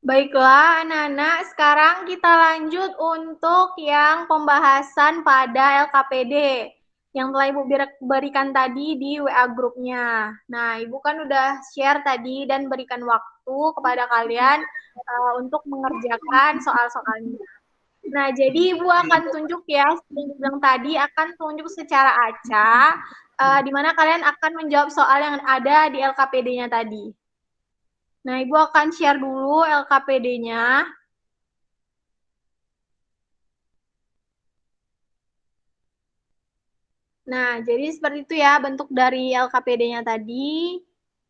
Baiklah, anak-anak, sekarang kita lanjut untuk yang pembahasan pada LKPD yang telah Ibu berikan tadi di WA grupnya. Nah, Ibu kan udah share tadi dan berikan waktu kepada kalian untuk mengerjakan soal-soalnya. Nah, jadi Ibu akan tunjuk ya, seperti yang tadi akan tunjuk secara acak, di mana kalian akan menjawab soal yang ada di LKPD-nya tadi. Nah, Ibu akan share dulu LKPD-nya. Nah, jadi seperti itu ya bentuk dari LKPD-nya tadi.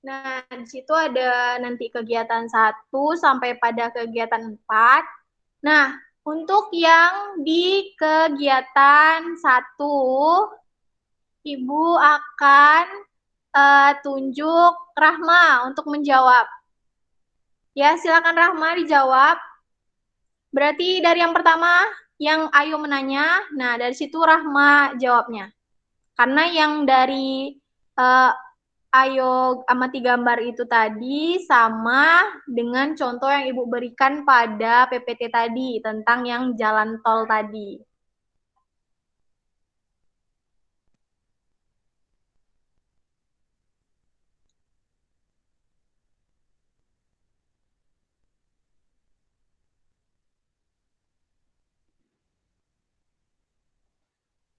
Nah, di situ ada nanti kegiatan 1 sampai pada kegiatan 4. Nah, untuk yang di kegiatan 1, Ibu akan tunjuk Rahma untuk menjawab. Ya, silakan Rahma dijawab. Berarti dari yang pertama, yang Ayu menanya, nah dari situ Rahma jawabnya. Karena yang dari Ayo amati gambar itu tadi sama dengan contoh yang Ibu berikan pada PPT tadi, tentang yang jalan tol tadi.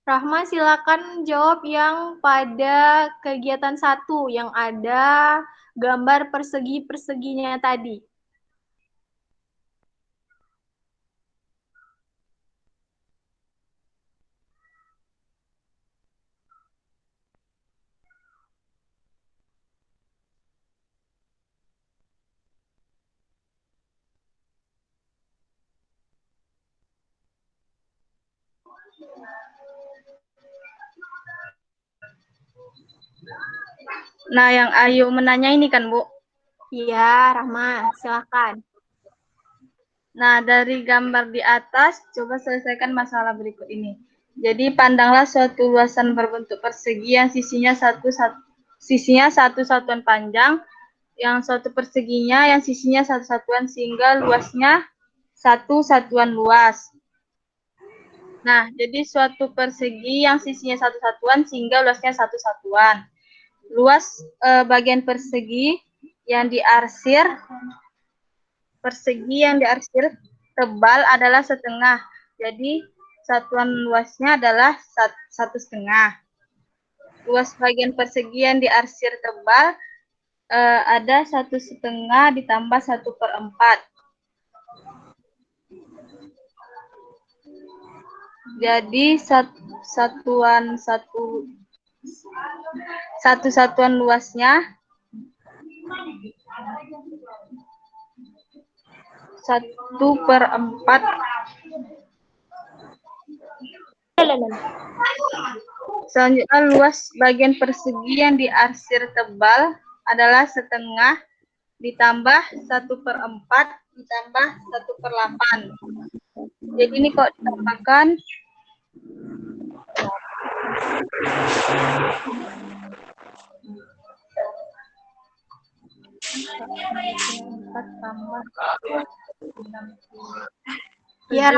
Rahma, silakan jawab yang pada kegiatan 1 yang ada gambar persegi-perseginya tadi. Nah, yang Ayu menanya ini kan, Bu? Iya, Rahma, silakan. Nah, dari gambar di atas, coba selesaikan masalah berikut ini. Jadi, pandanglah suatu luasan berbentuk persegi yang sisinya satu satuan panjang, yang suatu perseginya yang sisinya satu satuan sehingga luasnya satu satuan luas. Nah, jadi suatu persegi yang sisinya satu satuan sehingga luasnya satu satuan. Luas bagian persegi yang diarsir tebal adalah setengah. Jadi satuan luasnya adalah 1/2. Luas bagian persegi yang diarsir tebal ada 1/2 ditambah 1/4. Jadi satu satuan luasnya 1/4. Selanjutnya, luas bagian persegi yang diarsir tebal adalah setengah ditambah 1/4 ditambah 1/8. Jadi ini kok ditambahkan Ya,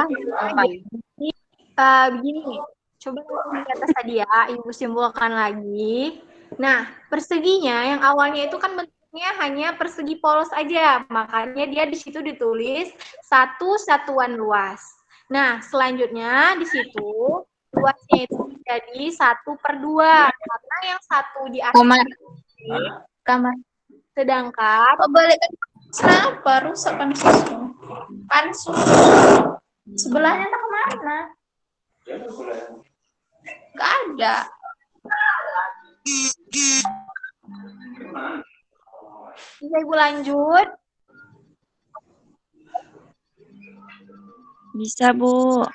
begini. Coba yang di atas tadi ya, Ibu simpulkan lagi. Nah, perseginya yang awalnya itu kan bentuknya hanya persegi polos aja, makanya dia di situ ditulis satu satuan luas. Nah, selanjutnya di situ luasnya itu menjadi 1/2, karena yang satu di atas Kamar. sedangkan Balik kenapa rusak pansusnya? Pansus. Sebelahnya tak kemana? Gak ada. bisa Ibu lanjut. Bisa, Bu.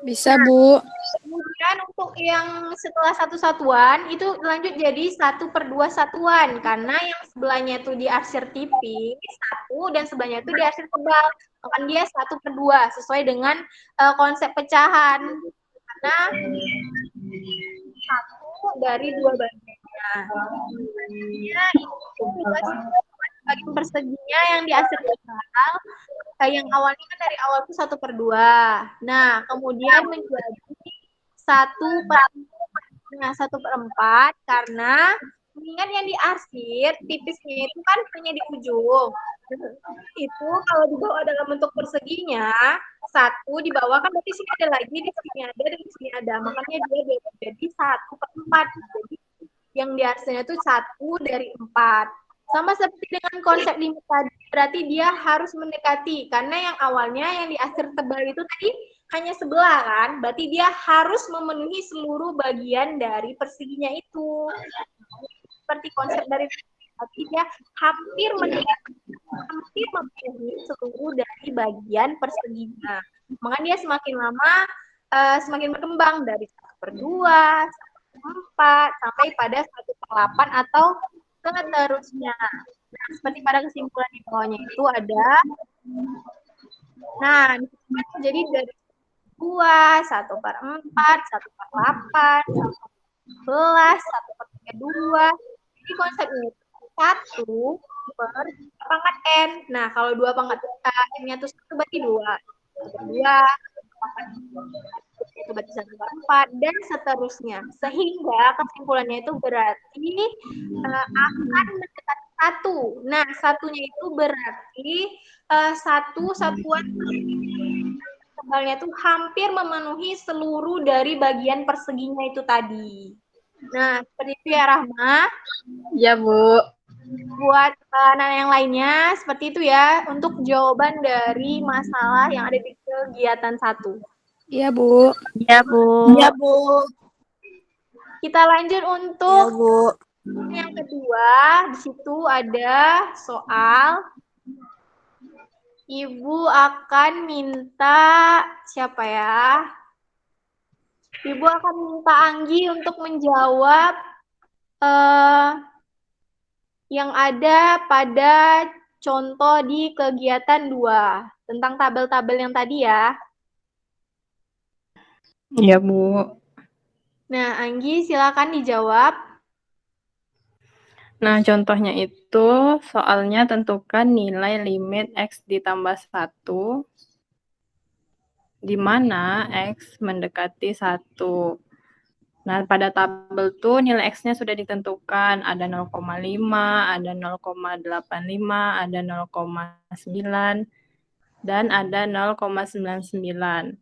Bisa, Bu. Kemudian untuk yang setelah satu satuan itu lanjut jadi 1/2 satuan, karena yang sebelahnya itu diarsir tipis satu dan sebelahnya itu diarsir tebal, maka dia 1/2 sesuai dengan konsep pecahan, karena 1 dari 2 bagiannya. Itu bagian perseginya yang diarsir tebal, yang awalnya kan dari awal itu 1/2. Nah, kemudian menjadi 1/4 karena mengingat yang diarsir tipisnya itu kan hanya di ujung. Itu kalau dibawa dalam bentuk perseginya, 1 di bawah kan berarti sini ada lagi, di sini ada, dan di sini ada. Makanya dia jadi 1/4. Jadi yang diarsirnya itu 1/4. Sama seperti dengan konsep limit tadi, berarti dia harus mendekati, karena yang awalnya yang diarsir tebal itu tadi hanya sebelah kan, berarti dia harus memenuhi seluruh bagian dari perseginya itu. Seperti konsep dari berarti dia hampir memenuhi seluruh dari bagian perseginya. Makanya dia semakin lama semakin berkembang dari 1/2, 1/4 sampai pada 1/8 atau seterusnya. Nah, seperti pada kesimpulan di bawahnya itu ada. Nah, jadi dari 2, 1/4, 1/8, 1/11, 1/32. Jadi konsepnya itu 1/2 N. Nah, kalau 2 N-nya itu 1 berarti 2. 2, itu berarti 1/4 dan seterusnya. Sehingga kesimpulannya itu berarti akan mendekati 1. Nah, satunya itu berarti 1 satuan tebalnya itu hampir memenuhi seluruh dari bagian perseginya itu tadi. Nah, seperti itu ya Rahma. Ya, Bu. Buat anak yang lainnya, seperti itu ya untuk jawaban dari masalah yang ada di kegiatan 1. Iya, Bu. Iya, Bu. Iya, Bu. Kita lanjut Iya, untuk Bu. yang kedua. Di situ ada soal. Ibu akan minta siapa ya? Ibu akan minta Anggi untuk menjawab yang ada pada contoh di kegiatan 2 tentang tabel-tabel yang tadi ya. Iya, Bu. Nah, Anggi silakan dijawab. Nah, contohnya itu soalnya tentukan nilai limit X ditambah 1 di mana X mendekati 1. Nah, pada tabel tuh nilai X-nya sudah ditentukan. Ada 0,5, ada 0,85, ada 0,9, dan ada 0,99.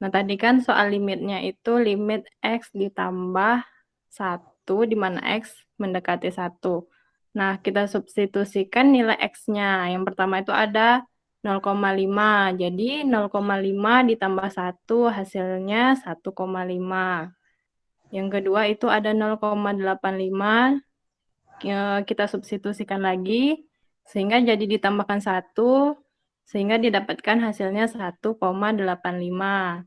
Nah, tadi kan soal limitnya itu limit X ditambah 1, di mana X mendekati 1. Nah, kita substitusikan nilai X-nya. Yang pertama itu ada 0,5. Jadi, 0,5 ditambah 1 hasilnya 1,5. Yang kedua itu ada 0,85, kita substitusikan lagi, sehingga jadi ditambahkan 1, sehingga didapatkan hasilnya 1,85.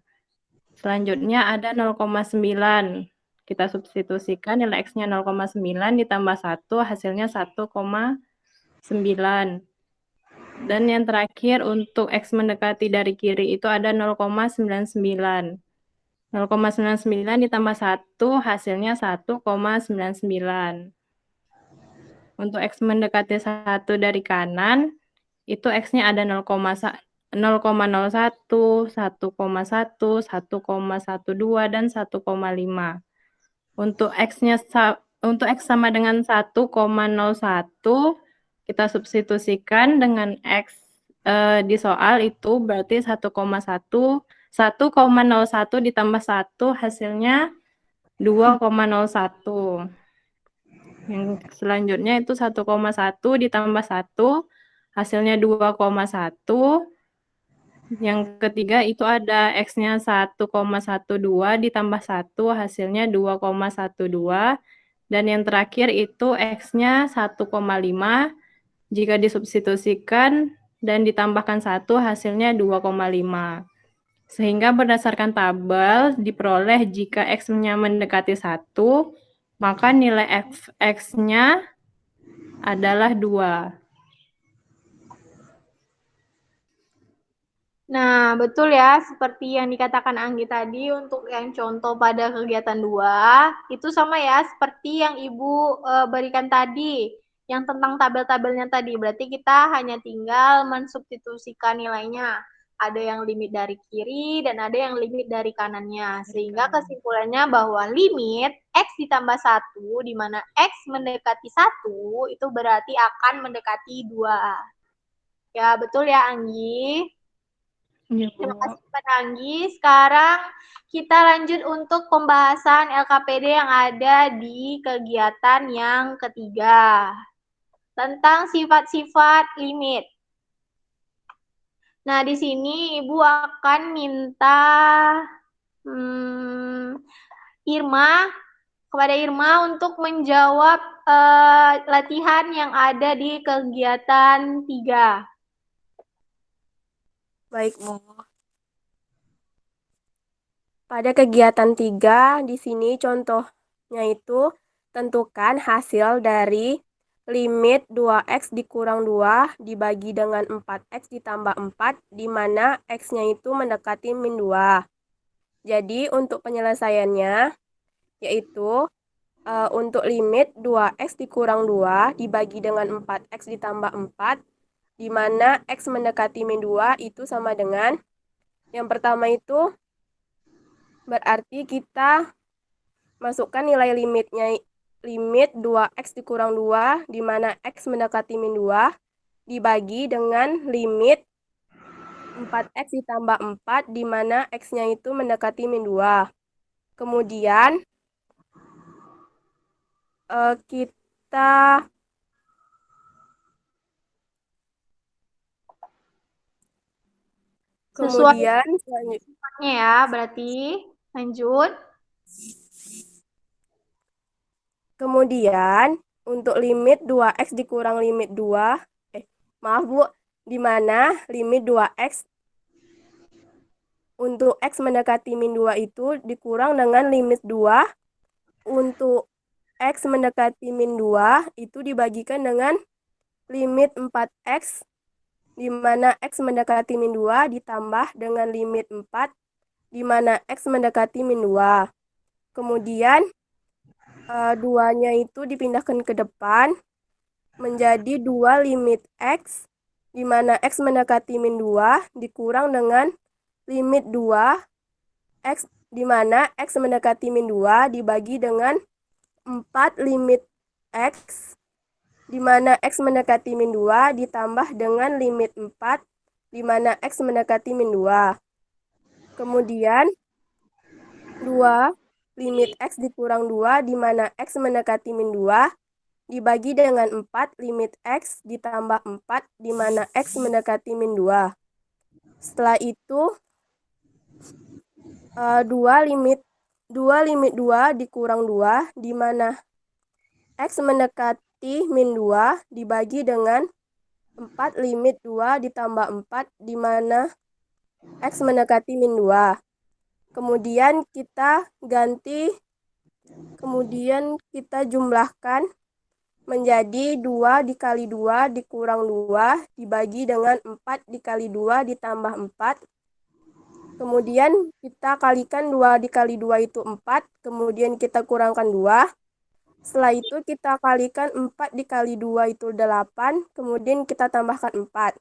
Selanjutnya ada 0,9, kita substitusikan nilai X-nya 0,9 ditambah 1, hasilnya 1,9. Dan yang terakhir untuk X mendekati dari kiri itu ada 0,99. 0,99 ditambah 1 hasilnya 1,99. Untuk X mendekati 1 dari kanan, itu X-nya ada 0,1 0,01, 1,1, 1,12, dan 1,5. Untuk untuk X sama dengan 1,01, kita substitusikan dengan X di soal itu berarti 1,01 ditambah 1 hasilnya 2,01. Yang selanjutnya itu 1,1 ditambah 1 hasilnya 2,1. Yang ketiga itu ada X-nya 1,12 ditambah 1 hasilnya 2,12. Dan yang terakhir itu X-nya 1,5. Jika disubstitusikan dan ditambahkan 1 hasilnya 2,5. Sehingga berdasarkan tabel diperoleh jika X-nya mendekati 1, maka nilai X-nya adalah 2. Nah, betul ya, seperti yang dikatakan Anggi tadi untuk yang contoh pada kegiatan 2, itu sama ya seperti yang Ibu berikan tadi, yang tentang tabel-tabelnya tadi. Berarti kita hanya tinggal mensubstitusikan nilainya. Ada yang limit dari kiri dan ada yang limit dari kanannya. Sehingga kesimpulannya bahwa limit X ditambah 1, di mana X mendekati 1, itu berarti akan mendekati 2. Ya, betul ya Anggi? Terima kasih kepada Anggi. Sekarang kita lanjut untuk pembahasan LKPD yang ada di kegiatan yang ketiga. Tentang sifat-sifat limit. Nah, di sini Ibu akan minta kepada Irma untuk menjawab latihan yang ada di kegiatan 3. Baik, Bu. Pada kegiatan 3, di sini contohnya itu tentukan hasil dari limit 2x dikurang 2 dibagi dengan 4x ditambah 4, di mana x-nya itu mendekati min 2. Jadi, untuk penyelesaiannya, yaitu untuk limit 2x dikurang 2 dibagi dengan 4x ditambah 4, di mana X mendekati min 2 itu sama dengan, yang pertama itu berarti kita masukkan nilai limitnya, limit 2x dikurang 2, di mana X mendekati min 2, dibagi dengan limit 4x ditambah 4, di mana X-nya itu mendekati min 2. Kemudian, kita Sesuai sifatnya ya, berarti lanjut. Kemudian, untuk limit 2x dikurang limit 2, maaf Bu, di mana limit 2x untuk x mendekati min 2 itu dikurang dengan limit 2 untuk x mendekati min 2 itu dibagikan dengan limit 4x, di mana x mendekati min 2 ditambah dengan limit 4, di mana x mendekati min 2. Kemudian, 2-nya itu dipindahkan ke depan menjadi 2 limit x, di mana x mendekati min 2 dikurang dengan limit 2 x, di mana x mendekati min 2 dibagi dengan 4 limit x, di mana x mendekati min 2 ditambah dengan limit 4, di mana x mendekati min 2. Kemudian, 2 limit x dikurang 2, di mana x mendekati min 2, dibagi dengan 4 limit x ditambah 4, di mana x mendekati min 2. Setelah itu, 2 limit 2 dikurang 2, di mana x mendekati min 2 dibagi dengan 4 limit 2 ditambah 4, di mana x mendekati min 2. Kemudian kita jumlahkan menjadi 2 dikali 2 dikurang 2 dibagi dengan 4 dikali 2 ditambah 4. Kemudian kita kalikan 2 dikali 2 itu 4, kemudian kita kurangkan 2. Setelah itu kita kalikan 4 dikali 2 itu 8, kemudian kita tambahkan 4.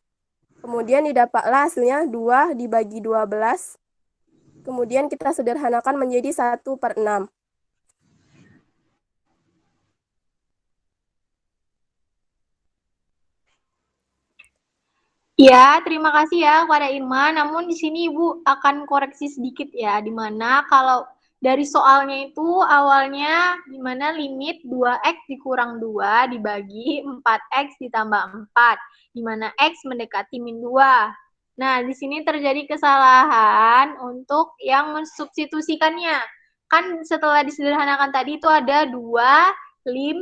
Kemudian didapatlah hasilnya 2 dibagi 12. Kemudian kita sederhanakan menjadi 1/6. Ya, terima kasih ya kepada Irma. Namun di sini Ibu akan koreksi sedikit ya, di mana kalau dari soalnya itu awalnya di mana limit 2x dikurang 2 dibagi 4x ditambah 4, di mana x mendekati min 2. Nah, di sini terjadi kesalahan untuk yang mensubstitusikannya. Kan setelah disederhanakan tadi itu ada 2 lim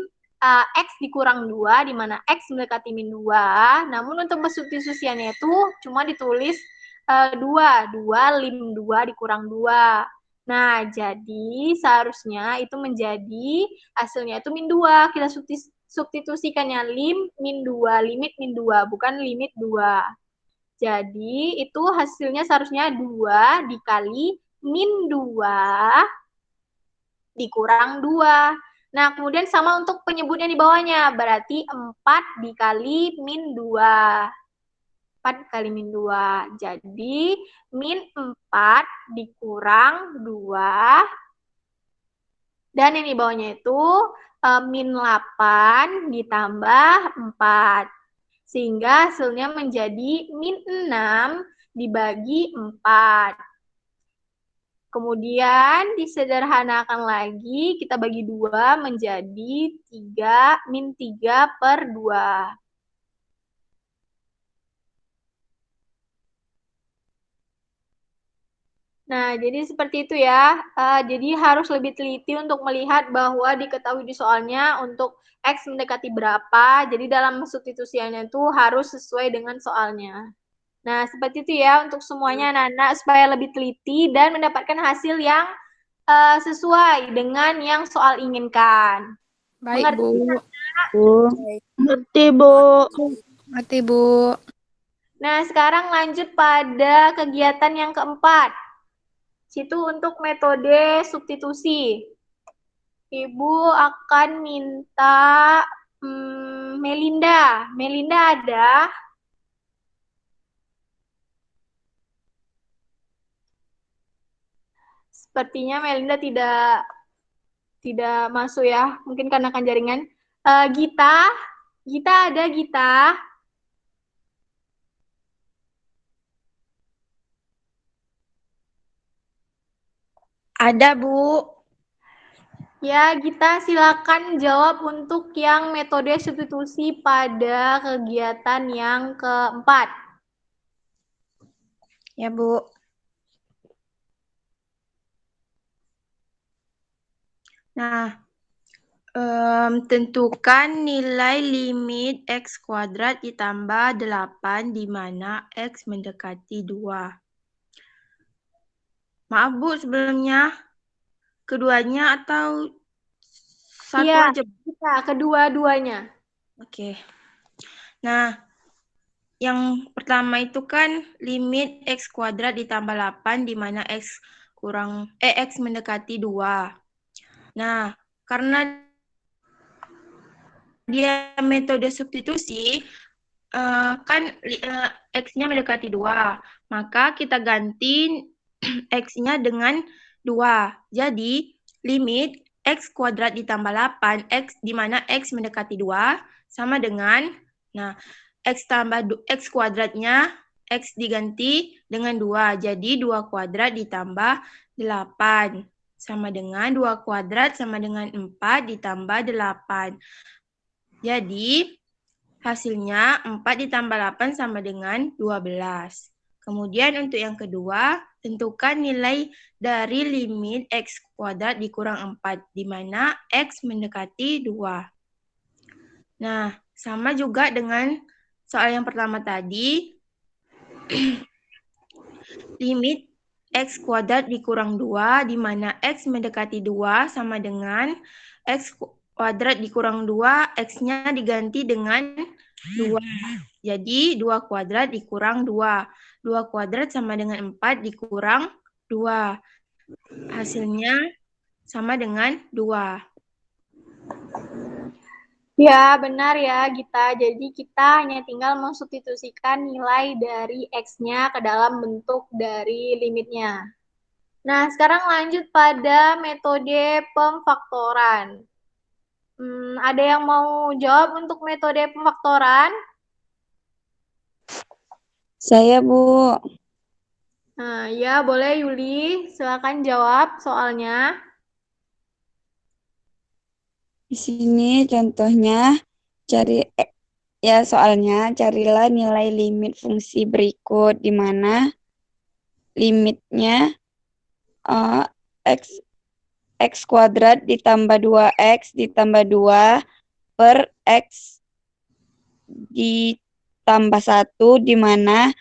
X dikurang 2, di mana X mendekati min 2, namun untuk substitusiannya itu cuma ditulis 2 lim 2 dikurang 2. Nah, jadi seharusnya itu menjadi hasilnya itu min 2. Kita substitusikannya min 2, limit min 2, bukan limit 2. Jadi itu hasilnya seharusnya 2 dikali min 2 dikurang 2. Nah, kemudian sama untuk penyebutnya di bawahnya, berarti 4 dikali min 2. 4 dikali min 2. Jadi, min 4 dikurang 2. Dan yang di bawahnya itu min 8 ditambah 4. Sehingga hasilnya menjadi min 6 dibagi 4. Kemudian disederhanakan lagi, kita bagi 2 menjadi 3, min 3/2. Nah, jadi seperti itu ya. Jadi harus lebih teliti untuk melihat bahwa diketahui di soalnya untuk X mendekati berapa. Jadi dalam substitusiannya itu harus sesuai dengan soalnya. Nah, seperti itu ya untuk semuanya anak-anak supaya lebih teliti dan mendapatkan hasil yang sesuai dengan yang soal inginkan. Baik, Bu. Ngerti, Bu. Ngerti, Bu. Nah, sekarang lanjut pada kegiatan yang keempat. Situ untuk metode substitusi. Ibu akan minta Melinda. Melinda ada? Sepertinya Melinda tidak masuk ya, mungkin karena kan jaringan. Gita ada Gita? Ada, Bu. Ya, Gita silakan jawab untuk yang metode substitusi pada kegiatan yang keempat. Ya, Bu. Nah, tentukan nilai limit X kuadrat ditambah 8 di mana X mendekati 2. Maaf, Bu, sebelumnya keduanya atau satu Iya, aja? Gita, kedua-duanya. Oke. Nah, yang pertama itu kan limit X kuadrat ditambah 8 di mana X mendekati 2. Nah, karena dia metode substitusi, kan X-nya mendekati 2. Maka kita ganti X-nya dengan 2. Jadi, limit X kuadrat ditambah 8, X di mana X mendekati 2, sama dengan, nah, X tambah X kuadratnya, X diganti dengan 2. Jadi, 2 kuadrat ditambah 8. Sama dengan 2 kuadrat sama dengan 4 ditambah 8. Jadi, hasilnya 4 ditambah 8 sama dengan 12. Kemudian untuk yang kedua, tentukan nilai dari limit X kuadrat dikurang 4, di mana X mendekati 2. Nah, sama juga dengan soal yang pertama tadi, limit X kuadrat dikurang 2, di mana X mendekati 2 sama dengan X kuadrat dikurang 2, X-nya diganti dengan 2. Jadi 2 kuadrat dikurang 2. 2 kuadrat sama dengan 4 dikurang 2. Hasilnya sama dengan 2. Ya, benar ya, Gita. Jadi kita hanya tinggal mensubstitusikan nilai dari X-nya ke dalam bentuk dari limitnya. Nah, sekarang lanjut pada metode pemfaktoran. Ada yang mau jawab untuk metode pemfaktoran? Saya, Bu. Nah, ya boleh Yuli, silakan jawab soalnya. Di sini contohnya soalnya carilah nilai limit fungsi berikut di mana limitnya eh, x x kuadrat ditambah 2x ditambah 2 per x ditambah 1 di mana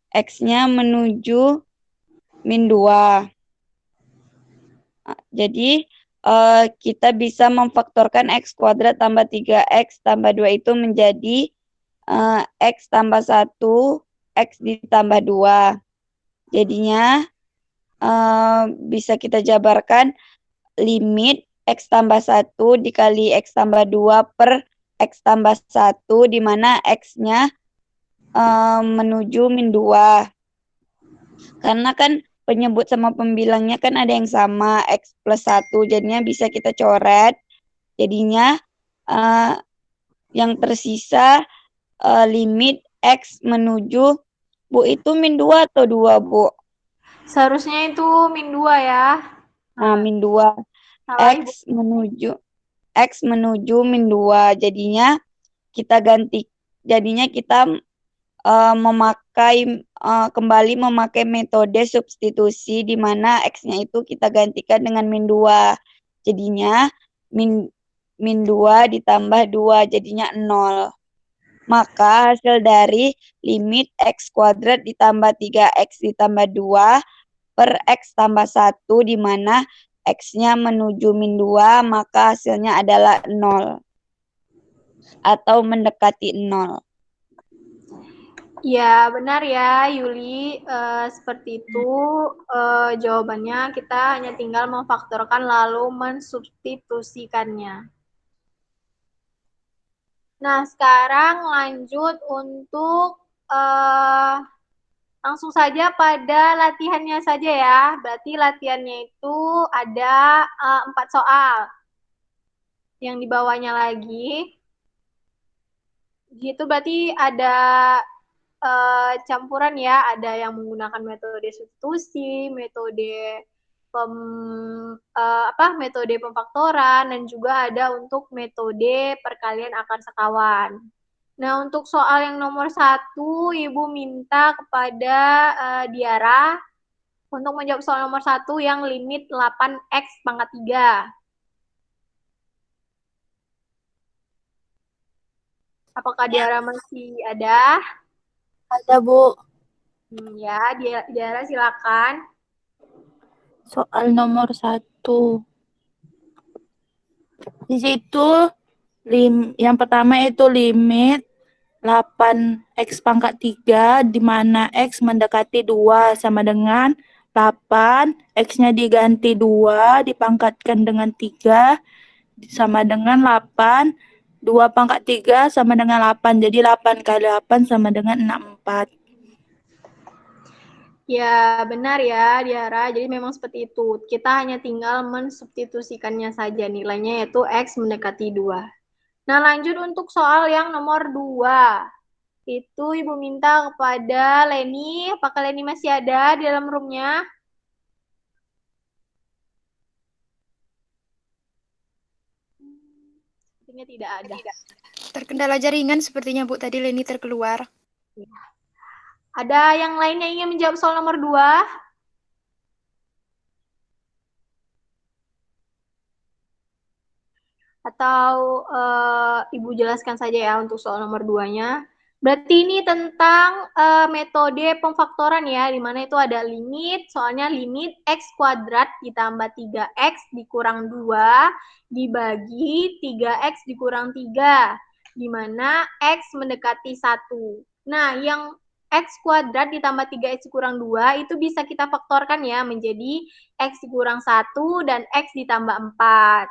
x-nya menuju min 2. Jadi kita bisa memfaktorkan x kuadrat tambah 3x tambah 2 itu menjadi x tambah 1, x ditambah 2. Jadinya bisa kita jabarkan limit x tambah 1 dikali x tambah 2 per x tambah 1 di mana x-nya menuju min 2. Karena kan penyebut sama pembilangnya kan ada yang sama, X plus 1. Jadinya bisa kita coret. Jadinya yang tersisa limit X menuju, Bu, itu min 2 atau 2, Bu? Seharusnya itu min 2 ya. Nah, min 2. Salah, Ibu. X menuju min 2. Jadinya kita kembali memakai metode substitusi di mana X-nya itu kita gantikan dengan min 2. Jadinya min 2 ditambah 2 jadinya 0. Maka hasil dari limit X kuadrat ditambah 3X ditambah 2 per X tambah 1 di mana X-nya menuju min 2 maka hasilnya adalah 0 atau mendekati 0. Ya, benar ya, Yuli. Seperti itu jawabannya. Kita hanya tinggal memfaktorkan lalu mensubstitusikannya. Nah, sekarang lanjut untuk langsung saja pada latihannya saja ya. Berarti latihannya itu ada 4 soal. Yang di bawahnya lagi. Gitu berarti ada campuran ya, ada yang menggunakan metode substitusi, metode metode pemfaktoran, dan juga ada untuk metode perkalian akar sekawan. Nah, untuk soal yang nomor 1, Ibu minta kepada Diara untuk menjawab soal nomor 1 yang limit 8x pangkat 3. Apakah Diara masih ada? Ada, Bu. Ya, Diara silakan. Soal nomor 1. Di situ yang pertama itu limit 8x pangkat 3 di mana x mendekati 2 sama dengan 8, x-nya diganti 2 dipangkatkan dengan 3 sama dengan 8, 2 pangkat 3 sama dengan 8, jadi 8 kali 8 sama dengan 64. Ya, benar ya, Diara. Jadi memang seperti itu. Kita hanya tinggal mensubstitusikannya saja. Nilainya yaitu X mendekati 2. Nah, lanjut untuk soal yang nomor 2. Itu Ibu minta kepada Leni. Apakah Leni masih ada di dalam roomnya? Sepertinya tidak ada. Terkendala jaringan sepertinya, Bu. Tadi Leni terkeluar. Ya. Ada yang lainnya ingin menjawab soal nomor 2? Atau Ibu jelaskan saja ya untuk soal nomor 2-nya. Berarti ini tentang metode pemfaktoran ya, di mana itu ada limit, soalnya limit x kuadrat ditambah 3x dikurang 2 dibagi 3x dikurang 3, di mana x mendekati 1. Nah, yang x kuadrat ditambah 3x dikurang 2 itu bisa kita faktorkan ya menjadi x dikurang 1 dan x ditambah 4.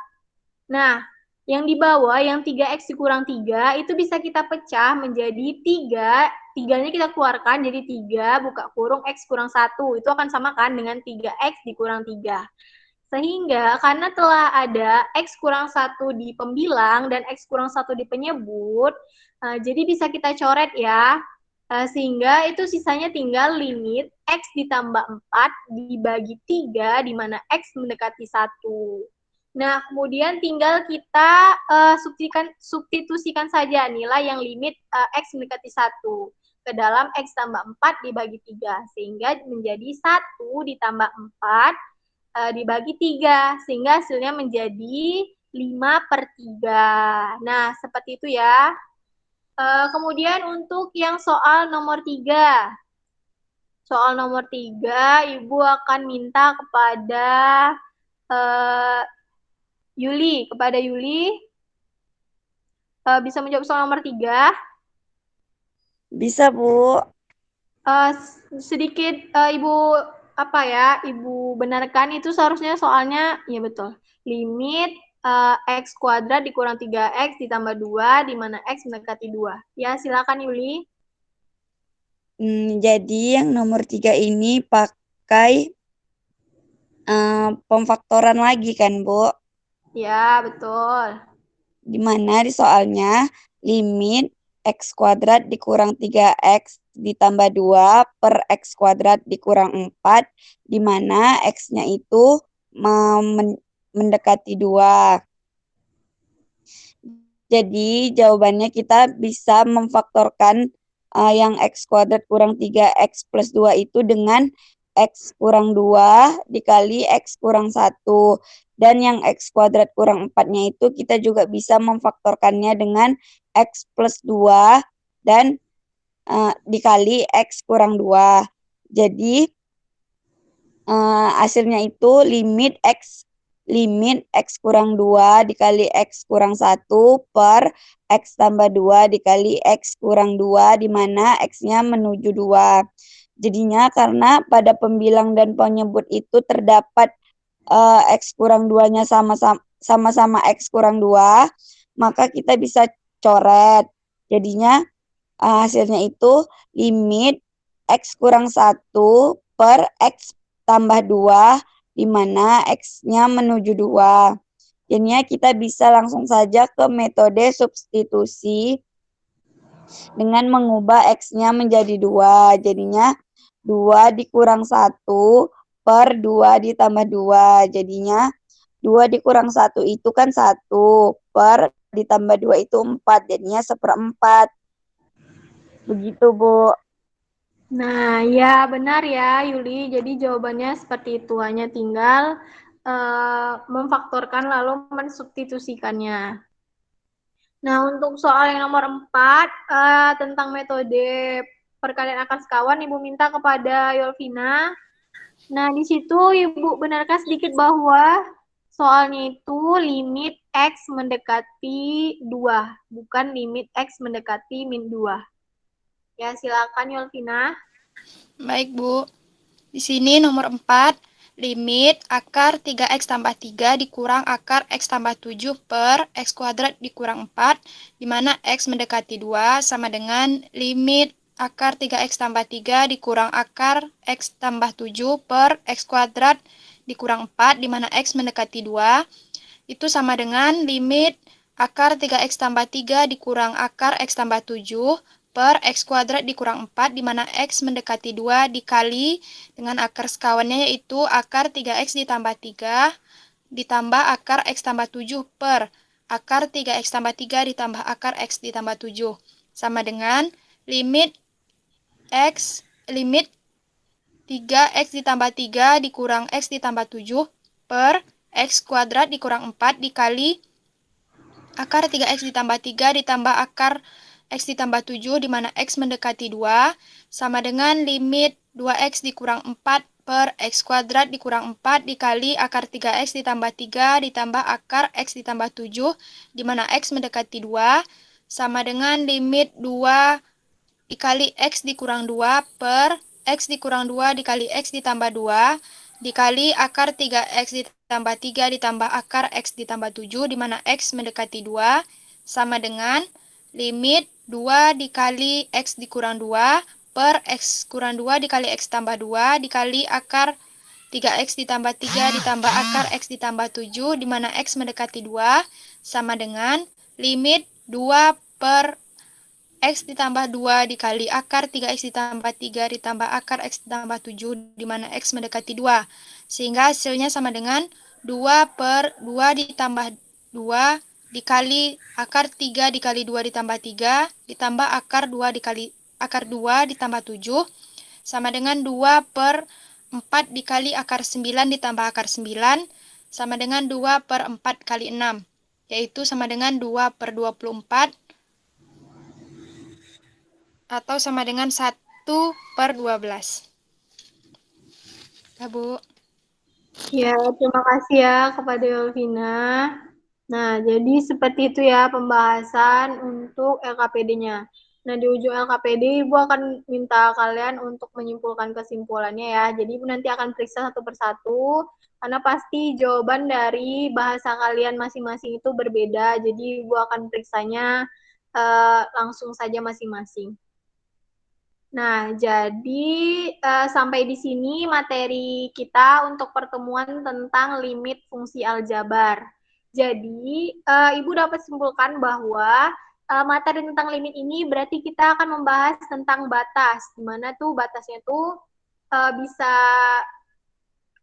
Nah, Yang di bawah, yang 3X dikurang 3, itu bisa kita pecah menjadi 3, 3-nya kita keluarkan jadi 3, buka kurung X kurang 1. Itu akan sama kan dengan 3X dikurang 3. Sehingga karena telah ada X kurang 1 di pembilang dan X kurang 1 di penyebut, jadi bisa kita coret ya. Sehingga itu sisanya tinggal limit X ditambah 4 dibagi 3, di mana X mendekati 1. Nah, kemudian tinggal kita substitusikan saja nilai yang limit X mendekati 1 ke dalam X tambah 4 dibagi 3. Sehingga menjadi 1 ditambah 4 dibagi 3. Sehingga hasilnya menjadi 5/3. Nah, seperti itu ya. Kemudian untuk yang soal nomor 3. Soal nomor 3, Ibu akan minta kepada Yuli. Kepada Yuli, bisa menjawab soal nomor 3? Bisa, Bu. Sedikit Ibu benarkan itu seharusnya soalnya, ya betul. Limit X kuadrat dikurang 3X ditambah 2, di mana X mendekati 2. Ya, silakan Yuli. Jadi yang nomor 3 ini pakai pemfaktoran lagi kan, Bu? Ya, betul. Dimana di soalnya limit X kuadrat dikurang 3X ditambah 2 per X kuadrat dikurang 4, di mana X-nya itu mendekati 2. Jadi jawabannya kita bisa memfaktorkan yang X kuadrat kurang 3X plus 2 itu dengan X kurang 2 dikali X kurang 1. Dan yang X kuadrat kurang 4-nya itu kita juga bisa memfaktorkannya dengan X plus 2 dan dikali X kurang 2. Jadi hasilnya itu limit X kurang 2 dikali X kurang 1 per X tambah 2 dikali X kurang 2, di mana X-nya menuju 2. Jadinya karena pada pembilang dan penyebut itu terdapat X kurang 2-nya sama-sama X kurang 2, maka kita bisa coret. Jadinya hasilnya itu limit X kurang 1 per X tambah 2, di mana X-nya menuju 2. Jadinya kita bisa langsung saja ke metode substitusi dengan mengubah X-nya menjadi 2. Jadinya 2 dikurang 1 per 2 ditambah 2. Jadinya 2 dikurang 1 itu kan 1 per ditambah 2 itu 4. Jadinya 1/4. Begitu, Bu. Nah, ya benar ya Yuli. Jadi jawabannya seperti itu. Hanya tinggal memfaktorkan lalu mensubstitusikannya. Nah, untuk soal yang nomor 4 tentang metode perkalian akar sekawan, Ibu minta kepada Yolvina. Nah, di situ Ibu benarkan sedikit bahwa soalnya itu limit X mendekati 2, bukan limit X mendekati min 2. Ya, silakan Yolvina. Baik, Bu. Di sini nomor 4, limit akar 3X tambah 3 dikurang akar X tambah 7 per X kuadrat dikurang 4, di mana X mendekati 2 sama dengan limit akar 3X tambah 3 dikurang akar X tambah 7 per X kuadrat dikurang 4, di mana X mendekati 2, itu sama dengan limit akar 3X tambah 3 dikurang akar X tambah 7 per X kuadrat dikurang 4, di mana X mendekati 2 dikali dengan akar sekawannya yaitu akar 3X ditambah 3 ditambah akar X tambah 7 per akar 3X tambah 3 ditambah akar X ditambah 7. Sama dengan limit 3X ditambah 3 dikurang X ditambah 7 per X kuadrat dikurang 4 dikali akar 3X ditambah 3 ditambah akar X ditambah 7, di mana X mendekati 2, sama dengan limit 2X dikurang 4 per X kuadrat dikurang 4 dikali akar 3X ditambah 3 ditambah akar X ditambah 7, di mana X mendekati 2, sama dengan limit 2 dikali X dikurang 2 per X dikurang 2 dikali X ditambah 2, dikali akar 3x ditambah 3 ditambah akar x ditambah 7, di mana x mendekati 2, sama dengan limit 2 dikali x dikurang 2 per x kurang 2 dikali x tambah 2 dikali akar 3x ditambah 3 ditambah akar x ditambah 7, di mana x mendekati 2, sama dengan limit 2 per x ditambah 2 dikali akar 3x ditambah 3 ditambah akar x ditambah 7, di mana x mendekati 2. Sehingga hasilnya sama dengan 2 per 2 ditambah 2 dikali akar 3 dikali 2 ditambah 3 ditambah akar 2 dikali akar 2 ditambah 7, sama dengan 2 per 4 dikali akar 9 ditambah akar 9, sama dengan 2 per 4 kali 6, yaitu sama dengan 2 per 24, atau sama dengan 1 per 12. Ya, Bu. Ya, terima kasih ya kepada Yolvina. Nah, jadi seperti itu ya pembahasan untuk LKPD-nya. Nah, di ujung LKPD, Ibu akan minta kalian untuk menyimpulkan kesimpulannya ya. Jadi, Ibu nanti akan periksa satu persatu, karena pasti jawaban dari bahasa kalian masing-masing itu berbeda. Jadi, Ibu akan periksanya langsung saja masing-masing. Nah, jadi sampai di sini materi kita untuk pertemuan tentang limit fungsi aljabar. Jadi, Ibu dapat simpulkan bahwa materi tentang limit ini berarti kita akan membahas tentang batas, di mana tuh batasnya tuh bisa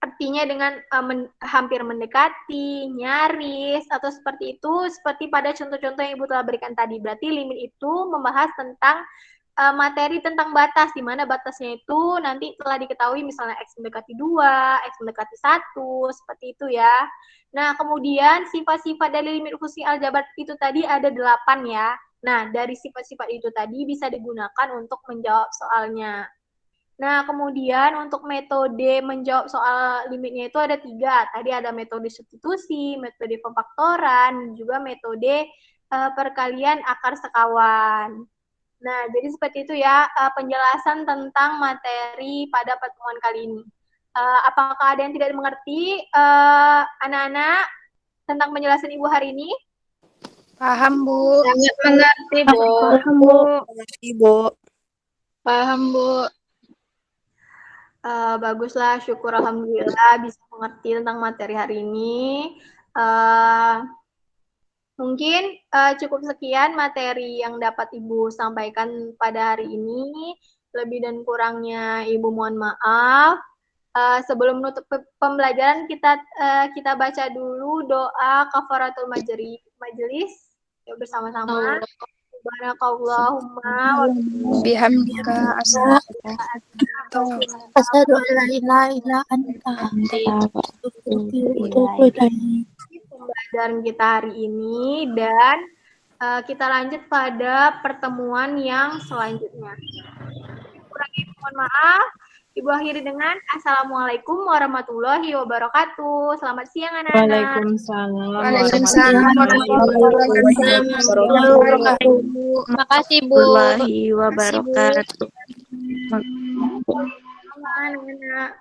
artinya dengan hampir mendekati, nyaris, atau seperti itu, seperti pada contoh-contoh yang Ibu telah berikan tadi. Berarti limit itu membahas tentang materi tentang batas, di mana batasnya itu nanti telah diketahui misalnya X mendekati 2, X mendekati 1, seperti itu ya. Nah, kemudian sifat-sifat dari limit fungsi aljabar itu tadi ada 8 ya. Nah, dari sifat-sifat itu tadi bisa digunakan untuk menjawab soalnya. Nah, kemudian untuk metode menjawab soal limitnya itu ada 3. Tadi ada metode substitusi, metode pemfaktoran, juga metode perkalian akar sekawan. Nah, jadi seperti itu ya penjelasan tentang materi pada pertemuan kali ini. Apakah ada yang tidak mengerti anak-anak tentang penjelasan Ibu hari ini? Paham, Bu. Sangat mengerti, Bu. Paham, Bu. Mengerti, Bu. Paham, Bu. Baguslah, syukur alhamdulillah bisa mengerti tentang materi hari ini. Mungkin cukup sekian materi yang dapat Ibu sampaikan pada hari ini. Lebih dan kurangnya Ibu mohon maaf. Sebelum menutup pembelajaran kita baca dulu doa kafaratul majelis ya bersama-sama. Subhanakallahumma wa Bihamdika Asyhadu an la ilaha illa anta astaghfiruka wa atubu pembelajaran kita hari ini dan kita lanjut pada pertemuan yang selanjutnya. Kurang mohon maaf. Ibu akhiri dengan Assalamualaikum warahmatullahi wabarakatuh. Selamat siang anak-anak. Waalaikumsalam. warahmatullahi wabarakatuh. Terima kasih, Bu. Warahmatullahi wabarakatuh. Anak-anak.